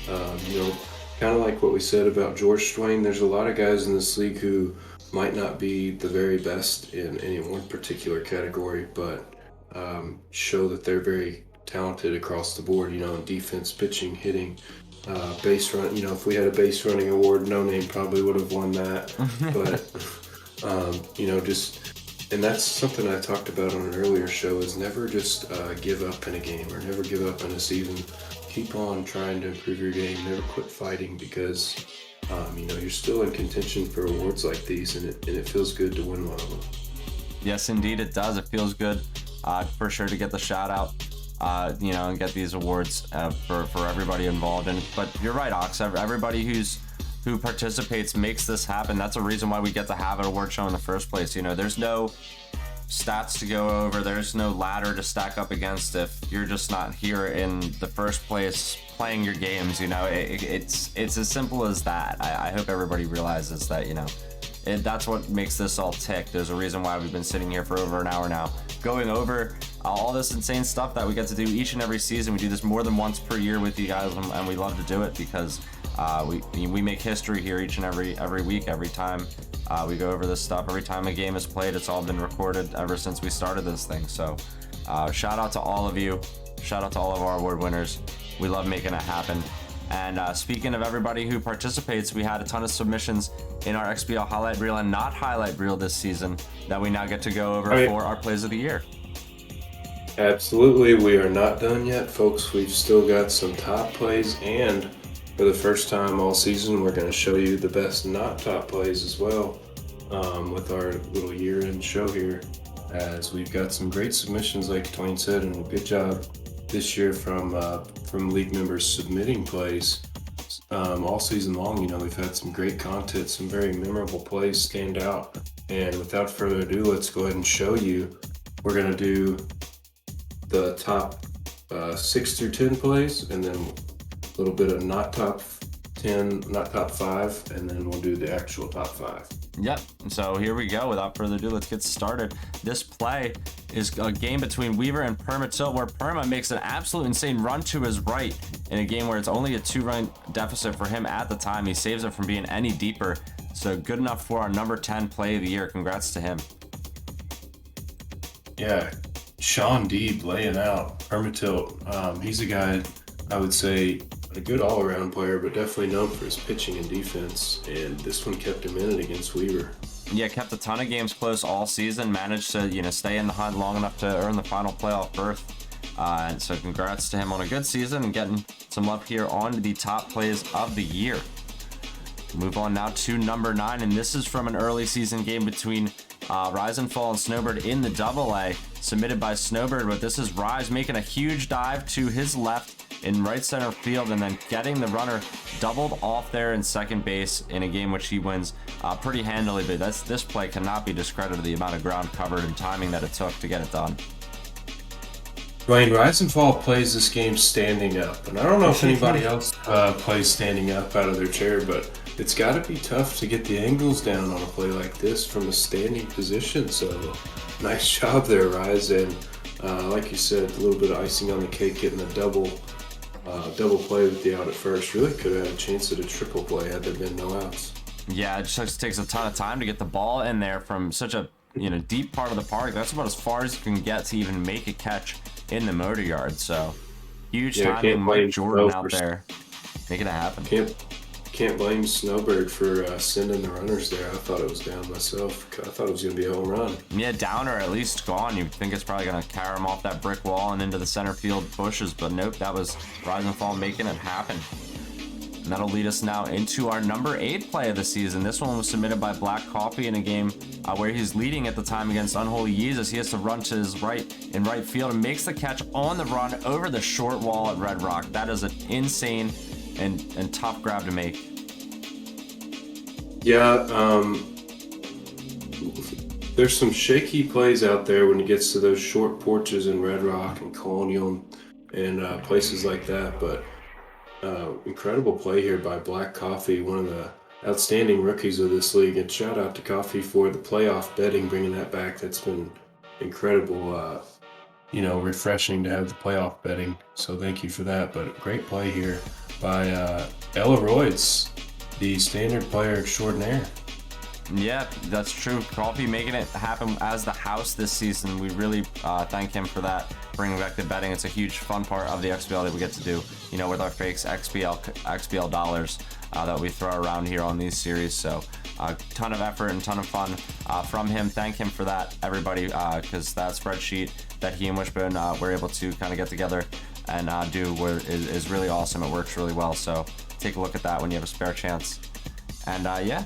Kind of like what we said about George Swain, there's a lot of guys in this league who might not be the very best in any one particular category, but show that they're very talented across the board, in defense, pitching, hitting, base run. If we had a base running award, No Name probably would have won that. But, and that's something I talked about on an earlier show, is never just give up in a game or never give up in a season. Keep on trying to improve your game, never quit fighting, because you're still in contention for awards like these, and it feels good to win one of them. Yes, indeed it does. It feels good for sure to get the shout out and get these awards for everybody involved. But you're right, Ox. Everybody who participates makes this happen. That's a reason why we get to have an award show in the first place. There's no stats to go over. There's no ladder to stack up against if you're just not here in the first place playing your games. It's as simple as that. I hope everybody realizes that. That's what makes this all tick. There's a reason why we've been sitting here for over an hour now, going over all this insane stuff that we get to do each and every season. We do this more than once per year with you guys, and we love to do it because we make history here each and every week, every time we go over this stuff. Every time a game is played, it's all been recorded ever since we started this thing. So shout out to all of you. Shout out to all of our award winners. We love making it happen. And speaking of everybody who participates, we had a ton of submissions in our XBL highlight reel and not highlight reel this season that we now get to go over for our plays of the year. Absolutely. We are not done yet, folks. We've still got some top plays, and for the first time all season, we're going to show you the best not top plays as well with our little year-end show here, as we've got some great submissions, like Dwayne said, and a good job this year from league members submitting plays all season long. We've had some great content, some very memorable plays stand out. And without further ado, let's go ahead and show you. We're going to do the top 6 through 10 plays, and then a little bit of not top 10, not top 5, and then we'll do the actual top 5. Yep. So here we go. Without further ado, let's get started. This play is a game between Weaver and Perma Tilt, where Perma makes an absolute insane run to his right in a game where it's only a 2-run deficit for him at the time. He saves it from being any deeper. So good enough for our number 10 play of the year. Congrats to him. Yeah, Sean Deeb laying out Perma Tilt. He's a guy, I would say, a good all-around player, but definitely known for his pitching and defense, and this one kept him in it against Weaver. Yeah, kept a ton of games close all season, managed to stay in the hunt long enough to earn the final playoff berth, and so congrats to him on a good season and getting some love here on the top plays of the year. Move on now to number 9, and this is from an early season game between Rise and Fall and Snowbird in the AA, submitted by Snowbird, but this is Rise making a huge dive to his left in right center field, and then getting the runner doubled off there in second base in a game which he wins pretty handily. But this play cannot be discredited, the amount of ground covered and timing that it took to get it done. Dwayne, Rise and Fall plays this game standing up, and I don't know if anybody else plays standing up out of their chair, but it's got to be tough to get the angles down on a play like this from a standing position. So nice job there, Rise, and like you said, a little bit of icing on the cake, getting a double play with the out at first. Really could have had a chance at a triple play had there been no outs. Yeah, it just takes a ton of time to get the ball in there from such a deep part of the park. That's about as far as you can get to even make a catch in the motor yard. So huge timing, Mike Jordan out there making it happen. Can't blame Snowbird for sending the runners there. I thought it was down myself. I thought it was going to be a home run. Yeah, down or at least gone. You'd think it's probably going to carry him off that brick wall and into the center field bushes, but nope, that was Rise and Fall making it happen. And that'll lead us now into our number 8 play of the season. This one was submitted by Black Coffee in a game where he's leading at the time against Unholy Jesus. He has to run to his right in right field and makes the catch on the run over the short wall at Red Rock. That is an insane and tough grab to make. Yeah, there's some shaky plays out there when it gets to those short porches in Red Rock and Colonial and places like that, but incredible play here by Black Coffee, one of the outstanding rookies of this league, and shout out to Coffee for the playoff betting, bringing that back. That's been incredible, refreshing to have the playoff betting, so thank you for that. But great play here by Ella Royds, the standard player extraordinaire. Yeah, that's true. Coffee making it happen as the house this season. We really thank him for that, bringing back the betting. It's a huge fun part of the XBL that we get to do, with our fakes XBL dollars that we throw around here on these series. So a ton of effort and ton of fun from him. Thank him for that, everybody, because that spreadsheet that he and Wishbone were able to kind of get together and do is really awesome. It works really well. So take a look at that when you have a spare chance. And yeah,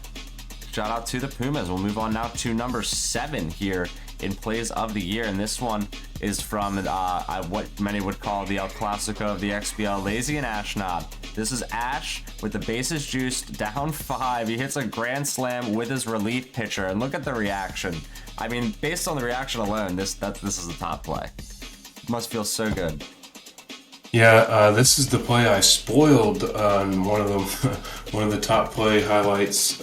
shout out to the Pumas. We'll move on now to number 7 here in plays of the year. And this one is from what many would call the El Clasico of the XBL, Lazy and Ashnod. This is Ash with the bases juiced, down 5. He hits a grand slam with his relief pitcher, and look at the reaction. I mean, based on the reaction alone, this is a top play. Must feel so good. Yeah, this is the play I spoiled on one of the top play highlights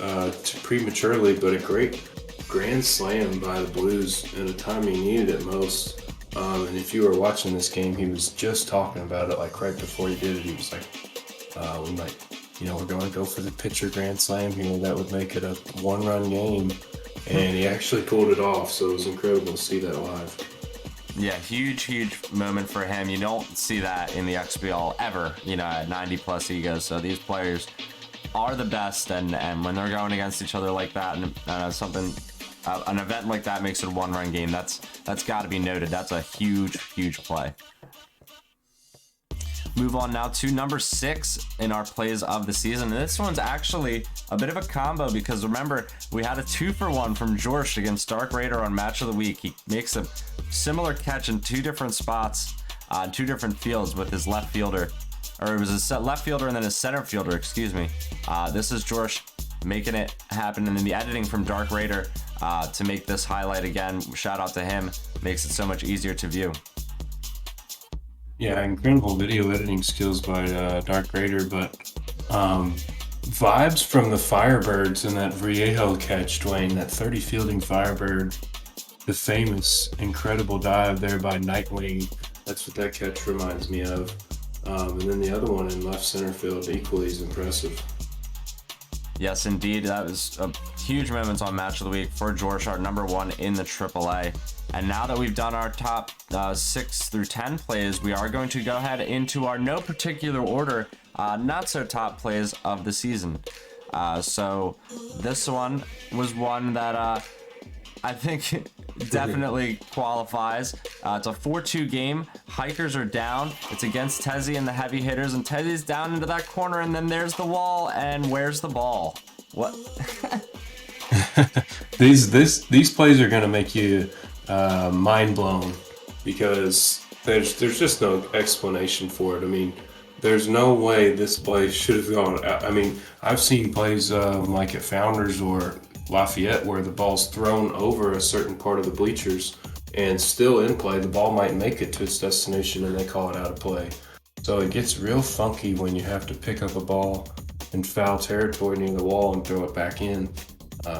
prematurely, but a great grand slam by the Blues in a time he needed it most. And if you were watching this game, he was just talking about it like right before he did it. He was like, we might, we're going to go for the pitcher grand slam here. That would make it a 1-run game. And he actually pulled it off, so it was incredible to see that live. Yeah, huge moment for him. You don't see that in the XBL ever, at 90+ egos. So these players are the best, and when they're going against each other like that, and an event like that makes it a 1-run game, that's got to be noted. That's a huge play. Move on now to number 6 in our plays of the season. And this one's actually a bit of a combo because remember, we had a 2-for-1 from Jorsh against Dark Raider on Match of the Week. He makes a similar catch in 2 different spots, 2 different fields with his left fielder. Or it was his left fielder and then his center fielder, excuse me. This is Jorsh making it happen, and then the editing from Dark Raider to make this highlight again. Shout out to him. Makes it so much easier to view. Yeah, incredible video editing skills by Dark Raider, but vibes from the Firebirds in that Viejo catch, Dwayne, that 30 fielding Firebird, the famous incredible dive there by Nightwing. That's what that catch reminds me of. And then the other one in left center field, equally as impressive. Yes, indeed. That was a huge moment on Match of the Week for Jorsh, our number 1 in the AAA. And now that we've done our top 6 through 10 plays, we are going to go ahead into our no particular order, not so top plays of the season. So this one was one that I think definitely qualifies. It's a 4-2 game. Hikers are down. It's against Tezzy and the heavy hitters, and Tezzy's down into that corner, and then there's the wall, and where's the ball? What? These plays are going to make you mind blown because there's just no explanation for it. I mean, there's no way this play should have gone. I mean, I've seen plays like at Founders or Lafayette where the ball's thrown over a certain part of the bleachers and still in play, the ball might make it to its destination and they call it out of play. So it gets real funky when you have to pick up a ball in foul territory near the wall and throw it back in.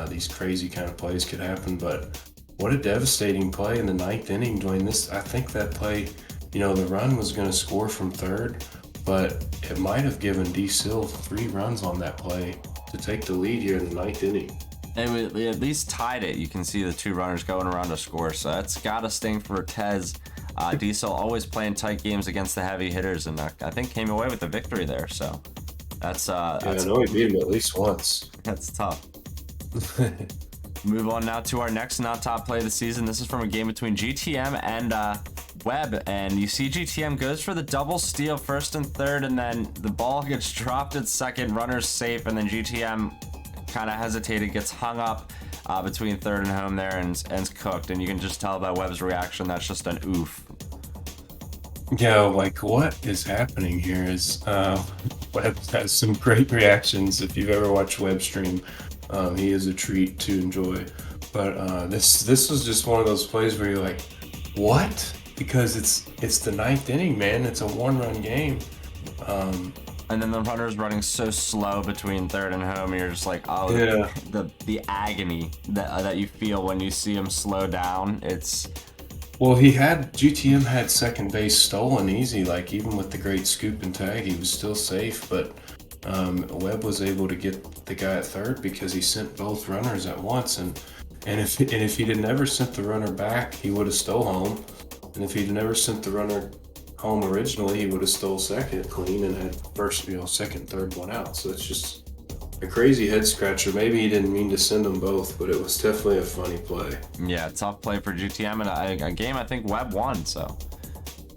These crazy kind of plays could happen, but what a devastating play in the 9th inning, Dwayne. I think that play, the run was going to score from third, but it might have given D. Silv 3 runs on that play to take the lead here in the 9th inning. They at least tied it. You can see the 2 runners going around to score, so that's got to sting for Tez. Diesel always playing tight games against the heavy hitters, and I think came away with the victory there. So that's I know he beat him at least once. That's tough. Move on now to our next not top play of the season. This is from a game between GTM and Webb, and you see GTM goes for the double steal first and third, and then the ball gets dropped at second, runner's safe, and then GTM kind of hesitated, gets hung up between third and home there, and ends cooked. And you can just tell by Webb's reaction that's just an oof. Yeah, like what is happening here is Webb has some great reactions. If you've ever watched Webb stream, he is a treat to enjoy. But this was just one of those plays where you're like, what? Because it's the 9th inning, man. It's a 1-run game. And then the runner's running so slow between third and home, and you're just like, oh, yeah. the agony that you feel when you see him slow down. Well, GTM had second base stolen easy, like even with the great scoop and tag, he was still safe, but Webb was able to get the guy at third because he sent both runners at once, and if he'd never sent the runner back, he would have stole home, and if he'd never sent the runner home originally, he would have stole second clean and had first, second, third one out. So it's just a crazy head scratcher. Maybe he didn't mean to send them both, but it was definitely a funny play. Yeah, tough play for GTM, and a game I think Webb won. So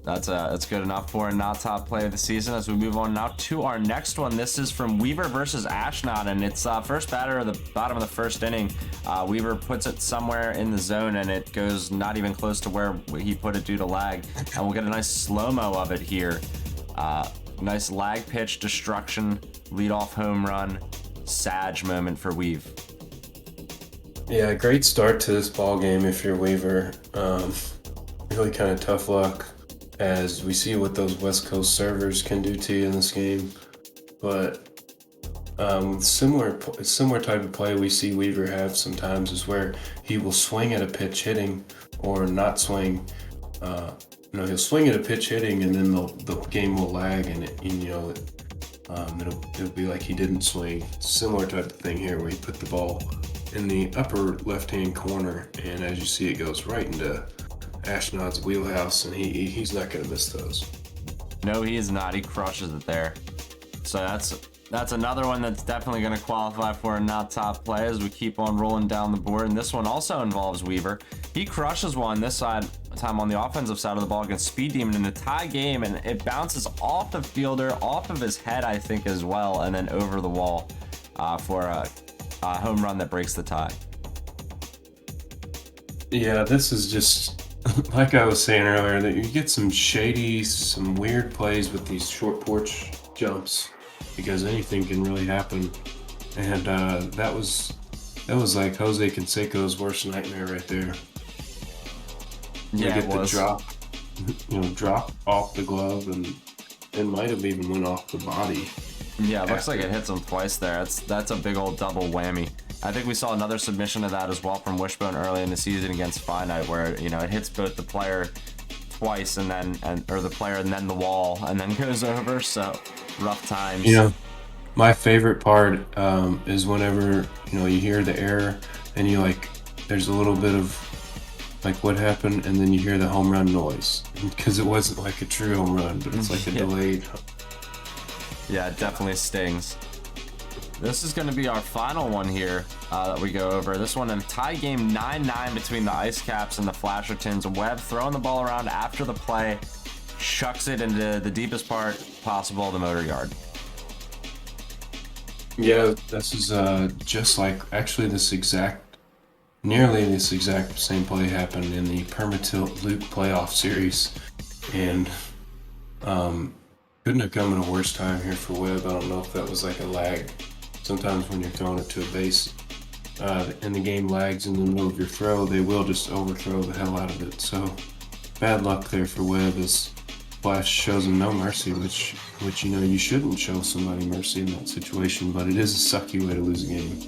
That's good enough for a not top play of the season. As we move on now to our next one, this is from Weaver versus Ashnod, and it's first batter of the bottom of the first inning. Weaver puts it somewhere in the zone, and it goes not even close to where he put it due to lag. And we'll get a nice slow-mo of it here. Nice lag pitch, destruction, leadoff home run, Sag moment for Weave. Yeah, great start to this ball game if you're Weaver. Really kind of tough luck, as we see what those West Coast servers can do to you in this game. But similar type of play we see Weaver have sometimes is where he will swing at a pitch hitting or not swing. He'll swing at a pitch hitting, and then the game will lag, and it'll be like he didn't swing. Similar type of thing here, where he put the ball in the upper left-hand corner, and as you see, it goes right into Ashnod's wheelhouse, and he's not going to miss those. No, he is not. He crushes it there. So that's another one that's definitely going to qualify for a not top play as we keep on rolling down the board. And this one also involves Weaver. He crushes one this time on the offensive side of the ball against Speed Demon in a tie game, and it bounces off the fielder, off of his head, I think, as well, and then over the wall for a home run that breaks the tie. Yeah, this is just like I was saying earlier, that you get some weird plays with these short porch jumps, because anything can really happen. And that was like Jose Canseco's worst nightmare right there. Yeah, you get the drop off the glove, and it might have even went off the body. Yeah, it looks like it hits him twice there. That's a big old double whammy. I think we saw another submission of that as well from Wishbone early in the season against Finite, where it hits both the player twice or the player and then the wall, and then goes over. So rough times. My favorite part is whenever you hear the error, and there's a little bit of what happened, and then you hear the home run noise, because it wasn't like a true home run, but it's like a delayed. Yeah, it definitely stings. This is going to be our final one here that we go over. This one, in tie game 9-9 between the Ice Caps and the Flashertons. Webb throwing the ball around after the play, chucks it into the deepest part possible of the motor yard. Yeah, this is just like actually nearly this exact same play happened in the Permatilt Luke playoff series, and couldn't have come in a worse time here for Webb. I don't know if that was like a lag. Sometimes when you're throwing it to a base and the game lags in the middle of your throw, they will just overthrow the hell out of it. So bad luck there for Webb, as Flash shows him no mercy, which you shouldn't show somebody mercy in that situation, but it is a sucky way to lose a game.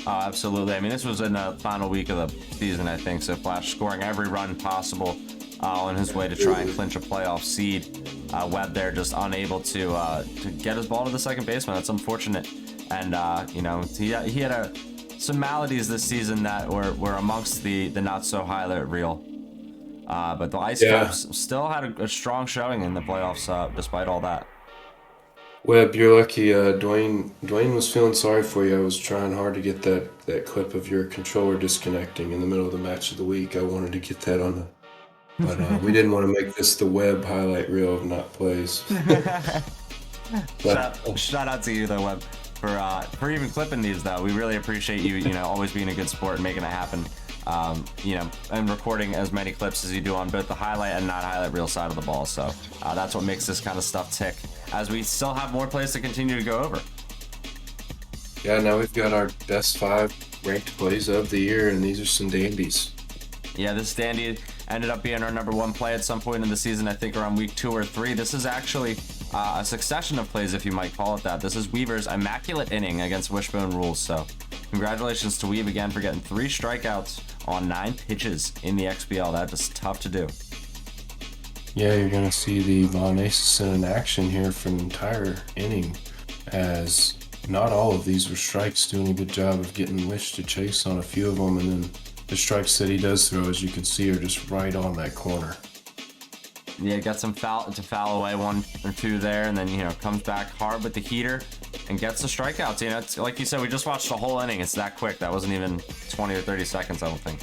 Absolutely. I mean, this was in the final week of the season, I think, so Flash scoring every run possible on his way to try and clinch a playoff seed. Webb there just unable to get his ball to the second baseman. That's unfortunate. And he had some maladies this season that were amongst the not so highlight reel. But the Ice Caps still had a strong showing in the playoffs despite all that. Webb, you're lucky. Dwayne was feeling sorry for you. I was trying hard to get that clip of your controller disconnecting in the middle of the match of the week. I wanted to get that on but we didn't want to make this the Webb highlight reel of not plays. Shout out to you though, Webb, for even clipping these though. We really appreciate you always being a good sport and making it happen. And recording as many clips as you do on both the highlight and not highlight reel side of the ball. So that's what makes this kind of stuff tick, as we still have more plays to continue to go over. Yeah, now we've got our best 5 ranked plays of the year, and these are some dandies. Yeah, this dandy ended up being our number 1 play at some point in the season, I think around week 2 or 3. This is actually a succession of plays, if you might call it that. This is Weaver's immaculate inning against Wishbone Rules. So congratulations to Weave again for getting 3 strikeouts on 9 pitches in the XBL. That is tough to do. Yeah, you're going to see the Von Aces in action here for an entire inning, as not all of these were strikes, doing a good job of getting Wish to chase on a few of them, and then the strikes that he does throw, as you can see, are just right on that corner. Yeah, got some foul away 1 or 2 there, and then comes back hard with the heater and gets the strikeouts. It's like you said, we just watched the whole inning. It's that quick. That wasn't even 20 or 30 seconds, I don't think.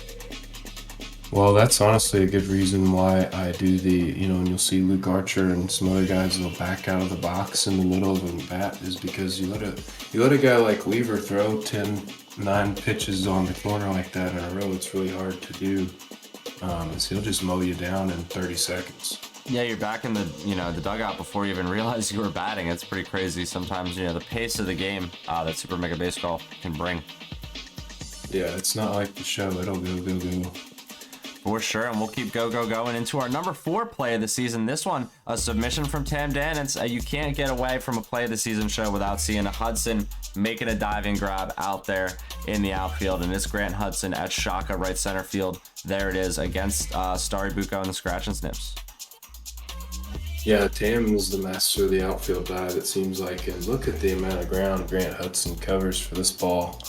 Well, that's honestly a good reason why I do and you'll see Luke Archer and some other guys will back out of the box in the middle of a bat is because you let a guy like Weaver throw 9 pitches on the corner like that in a row. It's really hard to do. Is he'll just mow you down in 30 seconds. Yeah, you're back in the dugout before you even realize you were batting. It's pretty crazy sometimes, the pace of the game that Super Mega Baseball can bring. Yeah, it's not like the show. It'll go. For sure, and we'll keep going into our number 4 play of the season. This one, a submission from Tam Dan. It's you can't get away from a play of the season show without seeing a Hudson making a diving grab out there in the outfield, and it's Grant Hudson at Shaka right center field. There it is against Starry Bucco and the scratch and snips. Yeah, Tam is the master of the outfield dive, it seems like, and look at the amount of ground Grant Hudson covers for this ball.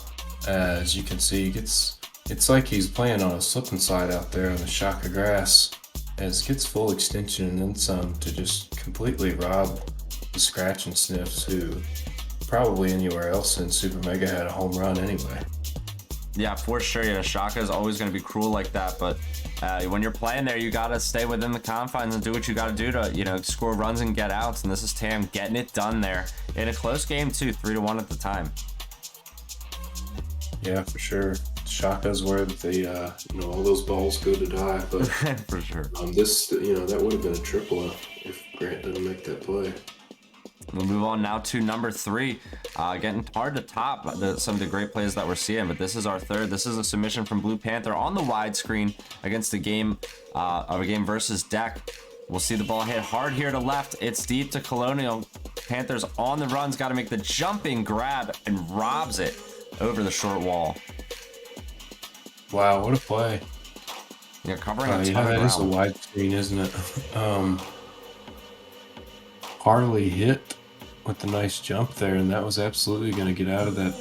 As you can see, it's like he's playing on a slip and slide out there on the Shaka grass, as it gets full extension and then some to just completely rob the scratch and sniffs, who probably anywhere else in Super Mega had a home run anyway. Yeah, for sure. Shaka is always going to be cruel like that, but when you're playing there, you got to stay within the confines and do what you got to do to, score runs and get outs. And this is Tam getting it done there in a close game too, 3-1 at the time. Yeah, for sure. Shaka's where all those balls go to die, but for sure. That would have been a triple if Grant didn't make that play. We'll move on now to number 3. Getting hard to top some of the great plays that we're seeing, but this is our third. This is a submission from Blue Panther on the widescreen against the game of a game versus deck. We'll see the ball hit hard here to left. It's deep to Colonial. Panthers on the runs, got to make the jumping grab and robs it over the short wall. Wow, what a play. Yeah, covering a ton of that ground. is a widescreen, isn't it? Harley hit with the nice jump there, and that was absolutely going to get out of that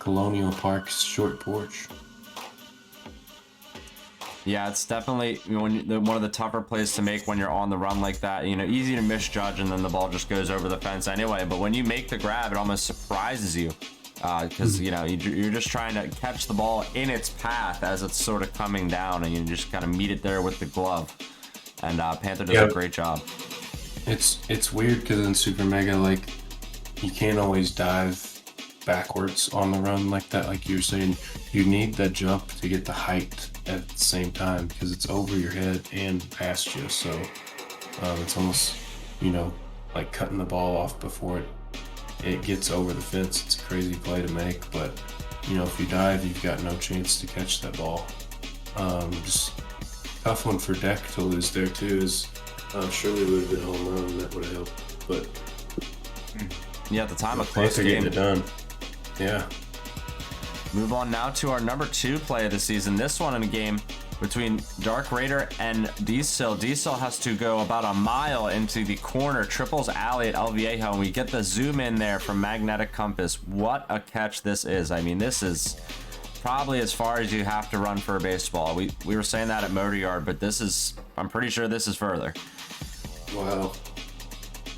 Colonial Park short porch. Yeah, it's definitely one of the tougher plays to make when you're on the run like that. Easy to misjudge, and then the ball just goes over the fence anyway. But when you make the grab, it almost surprises you because you're just trying to catch the ball in its path as it's sort of coming down, and you just kind of meet it there with the glove. And Panther does a great job. It's weird because in Super Mega, like, you can't always dive backwards on the run like that. Like you were saying, you need that jump to get the height at the same time because it's over your head and past you. So it's almost, like cutting the ball off before it gets over the fence. It's a crazy play to make, but if you dive, you've got no chance to catch that ball. Just tough one for Deck to lose there too. Is surely would have been a home run, that would have helped, but yeah, at the time, a close game. Getting it done. Yeah. Move on now to our number 2 play of the season. This one in a game between Dark Raider and Diesel. Diesel has to go about a mile into the corner, triples alley at El Viejo, and we get the zoom in there from Magnetic Compass. What a catch this is. I mean, this is probably as far as you have to run for a baseball. We were saying that at Motor Yard, but I'm pretty sure this is further. Wow.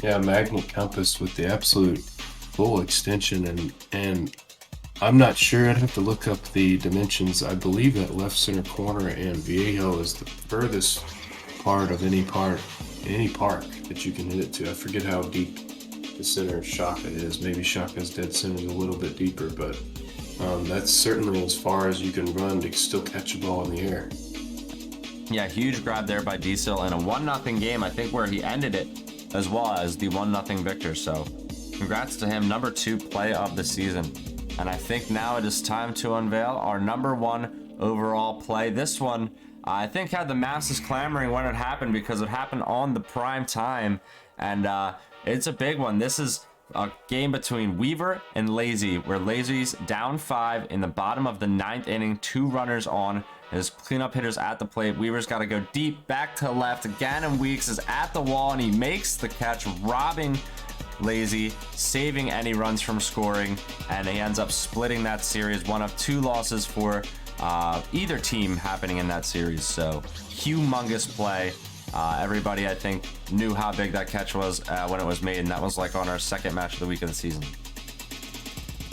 Yeah, Magnet Compass with the absolute full extension, and I'm not sure. I'd have to look up the dimensions. I believe that left center corner and Viejo is the furthest part of any park that you can hit it to. I forget how deep the center of Shaka is. Maybe Shaka's dead center is a little bit deeper, but that's certainly as far as you can run to still catch a ball in the air. Yeah, huge grab there by Diesel in a 1-0 game, I think, where he ended it, as well as the 1-0 victor. So congrats to him, number 2 play of the season. And I think now it is time to unveil our number 1 overall play. This one, I think, had the masses clamoring when it happened because it happened on the prime time. And it's a big one. This is a game between Weaver and Lazy, where Lazy's down 5 in the bottom of the 9th inning, 2 runners on. His cleanup hitters at the plate. Weaver's got to go deep back to left again, and Weeks is at the wall, and he makes the catch, robbing Lazy, saving any runs from scoring, and he ends up splitting that series. One of 2 losses for either team happening in that series. So humongous play. Everybody, I think, knew how big that catch was when it was made, and that was like on our second match of the week of the season.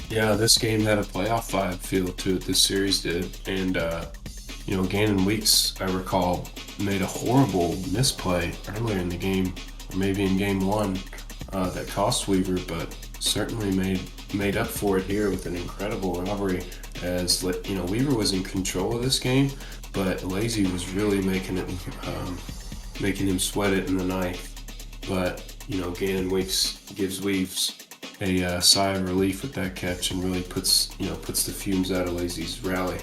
Yeah, this game had a playoff vibe feel to it. This series did, and Gannon Weeks, I recall, made a horrible misplay earlier in the game, or maybe in game one, that cost Weaver, but certainly made up for it here with an incredible robbery. As Weaver was in control of this game, but Lazy was really making him sweat it in the ninth. But Gannon Weeks gives Weaves a sigh of relief with that catch and really puts the fumes out of Lazy's rally.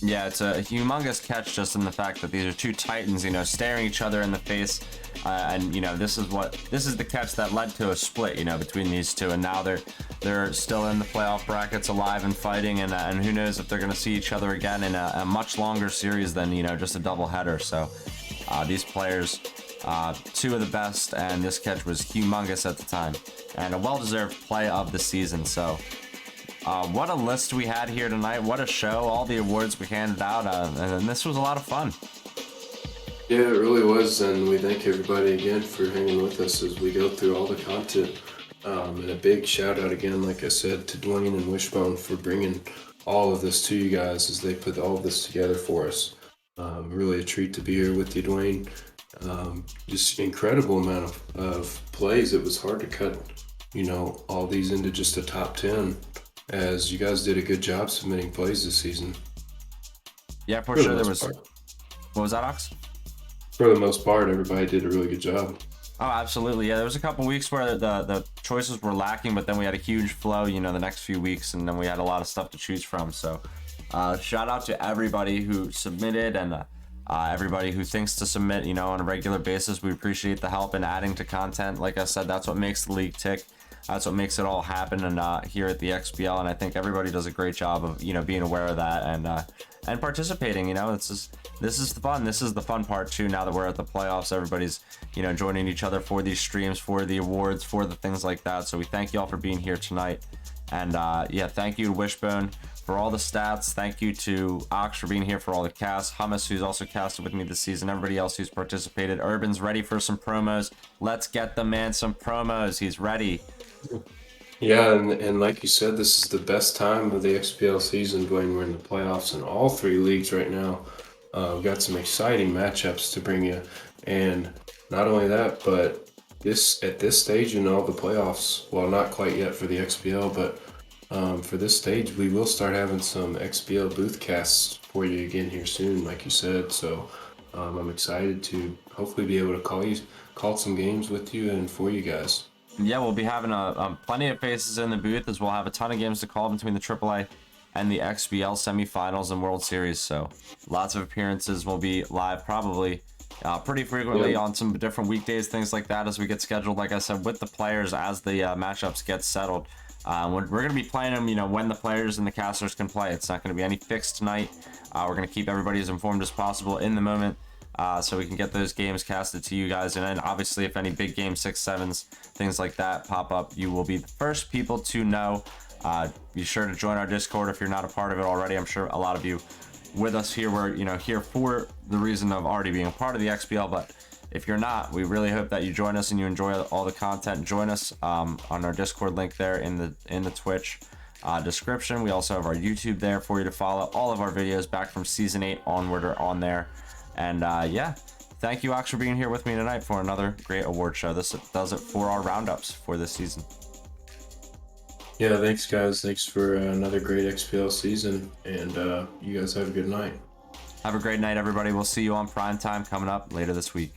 Yeah, it's a humongous catch just in the fact that these are two titans, staring each other in the face, and this is the catch that led to a split, between these two, and now they're still in the playoff brackets, alive and fighting, and who knows if they're going to see each other again in a much longer series than just a doubleheader. So these players, two of the best, and this catch was humongous at the time, and a well-deserved play of the season. So. What a list we had here tonight. What a show. All the awards we handed out. And this was a lot of fun. Yeah, it really was. And we thank everybody again for hanging with us as we go through all the content. And a big shout out again, like I said, to Dwayne and Wishbone for bringing all of this to you guys as they put all of this together for us. Really a treat to be here with you, Dwayne. Just incredible amount of plays. It was hard to cut, all these into just a top 10. As you guys did a good job submitting plays this season. Yeah, for sure. What was that, Ox? For the most part, everybody did a really good job. Oh, absolutely. Yeah, there was a couple weeks where the choices were lacking, but then we had a huge flow, the next few weeks, and then we had a lot of stuff to choose from. So shout out to everybody who submitted and everybody who thinks to submit, on a regular basis. We appreciate the help in adding to content. Like I said, that's what makes the league tick. That's what makes it all happen, and here at the XBL, and I think everybody does a great job of being aware of that and participating. This is the fun. This is the fun part too. Now that we're at the playoffs, everybody's joining each other for these streams, for the awards, for the things like that. So we thank you all for being here tonight, and thank you to Wishbone for all the stats. Thank you to Ox for being here for all the casts. Hummus, who's also casted with me this season. Everybody else who's participated. Urban's ready for some promos. Let's get the man some promos. He's ready. Yeah, and like you said, this is the best time of the XBL season, Dwayne. We're in the playoffs in all three leagues right now. We've got some exciting matchups to bring you. And not only that, but at this stage in all the playoffs, well, not quite yet for the XBL, but for this stage, we will start having some XBL booth casts for you again here soon, like you said. So I'm excited to hopefully be able to call some games with you and for you guys. Yeah, we'll be having plenty of faces in the booth, as we'll have a ton of games to call between the AAA and the XBL semifinals and World Series. So lots of appearances. Will be live probably pretty frequently on some different weekdays, things like that, as we get scheduled, like I said, with the players as the matchups get settled. We're going to be playing them, when the players and the casters can play. It's not going to be any fixed tonight. We're going to keep everybody as informed as possible in the moment. So we can get those games casted to you guys, and then obviously if any big game 6-7s, things like that pop up, you will be the first people to know. Be sure to join our Discord if you're not a part of it already. I'm sure a lot of you with us here were here for the reason of already being a part of the XBL, but if you're not, we really hope that you join us and you enjoy all the content. Join us on our Discord link there in the Twitch description. We also have our YouTube there for you to follow. All of our videos back from season 8 onward are on there. And thank you, Ox, for being here with me tonight for another great award show. This does it for our roundups for this season. Yeah, thanks, guys. Thanks for another great XPL season, and you guys have a good night. Have a great night, everybody. We'll see you on Prime Time coming up later this week.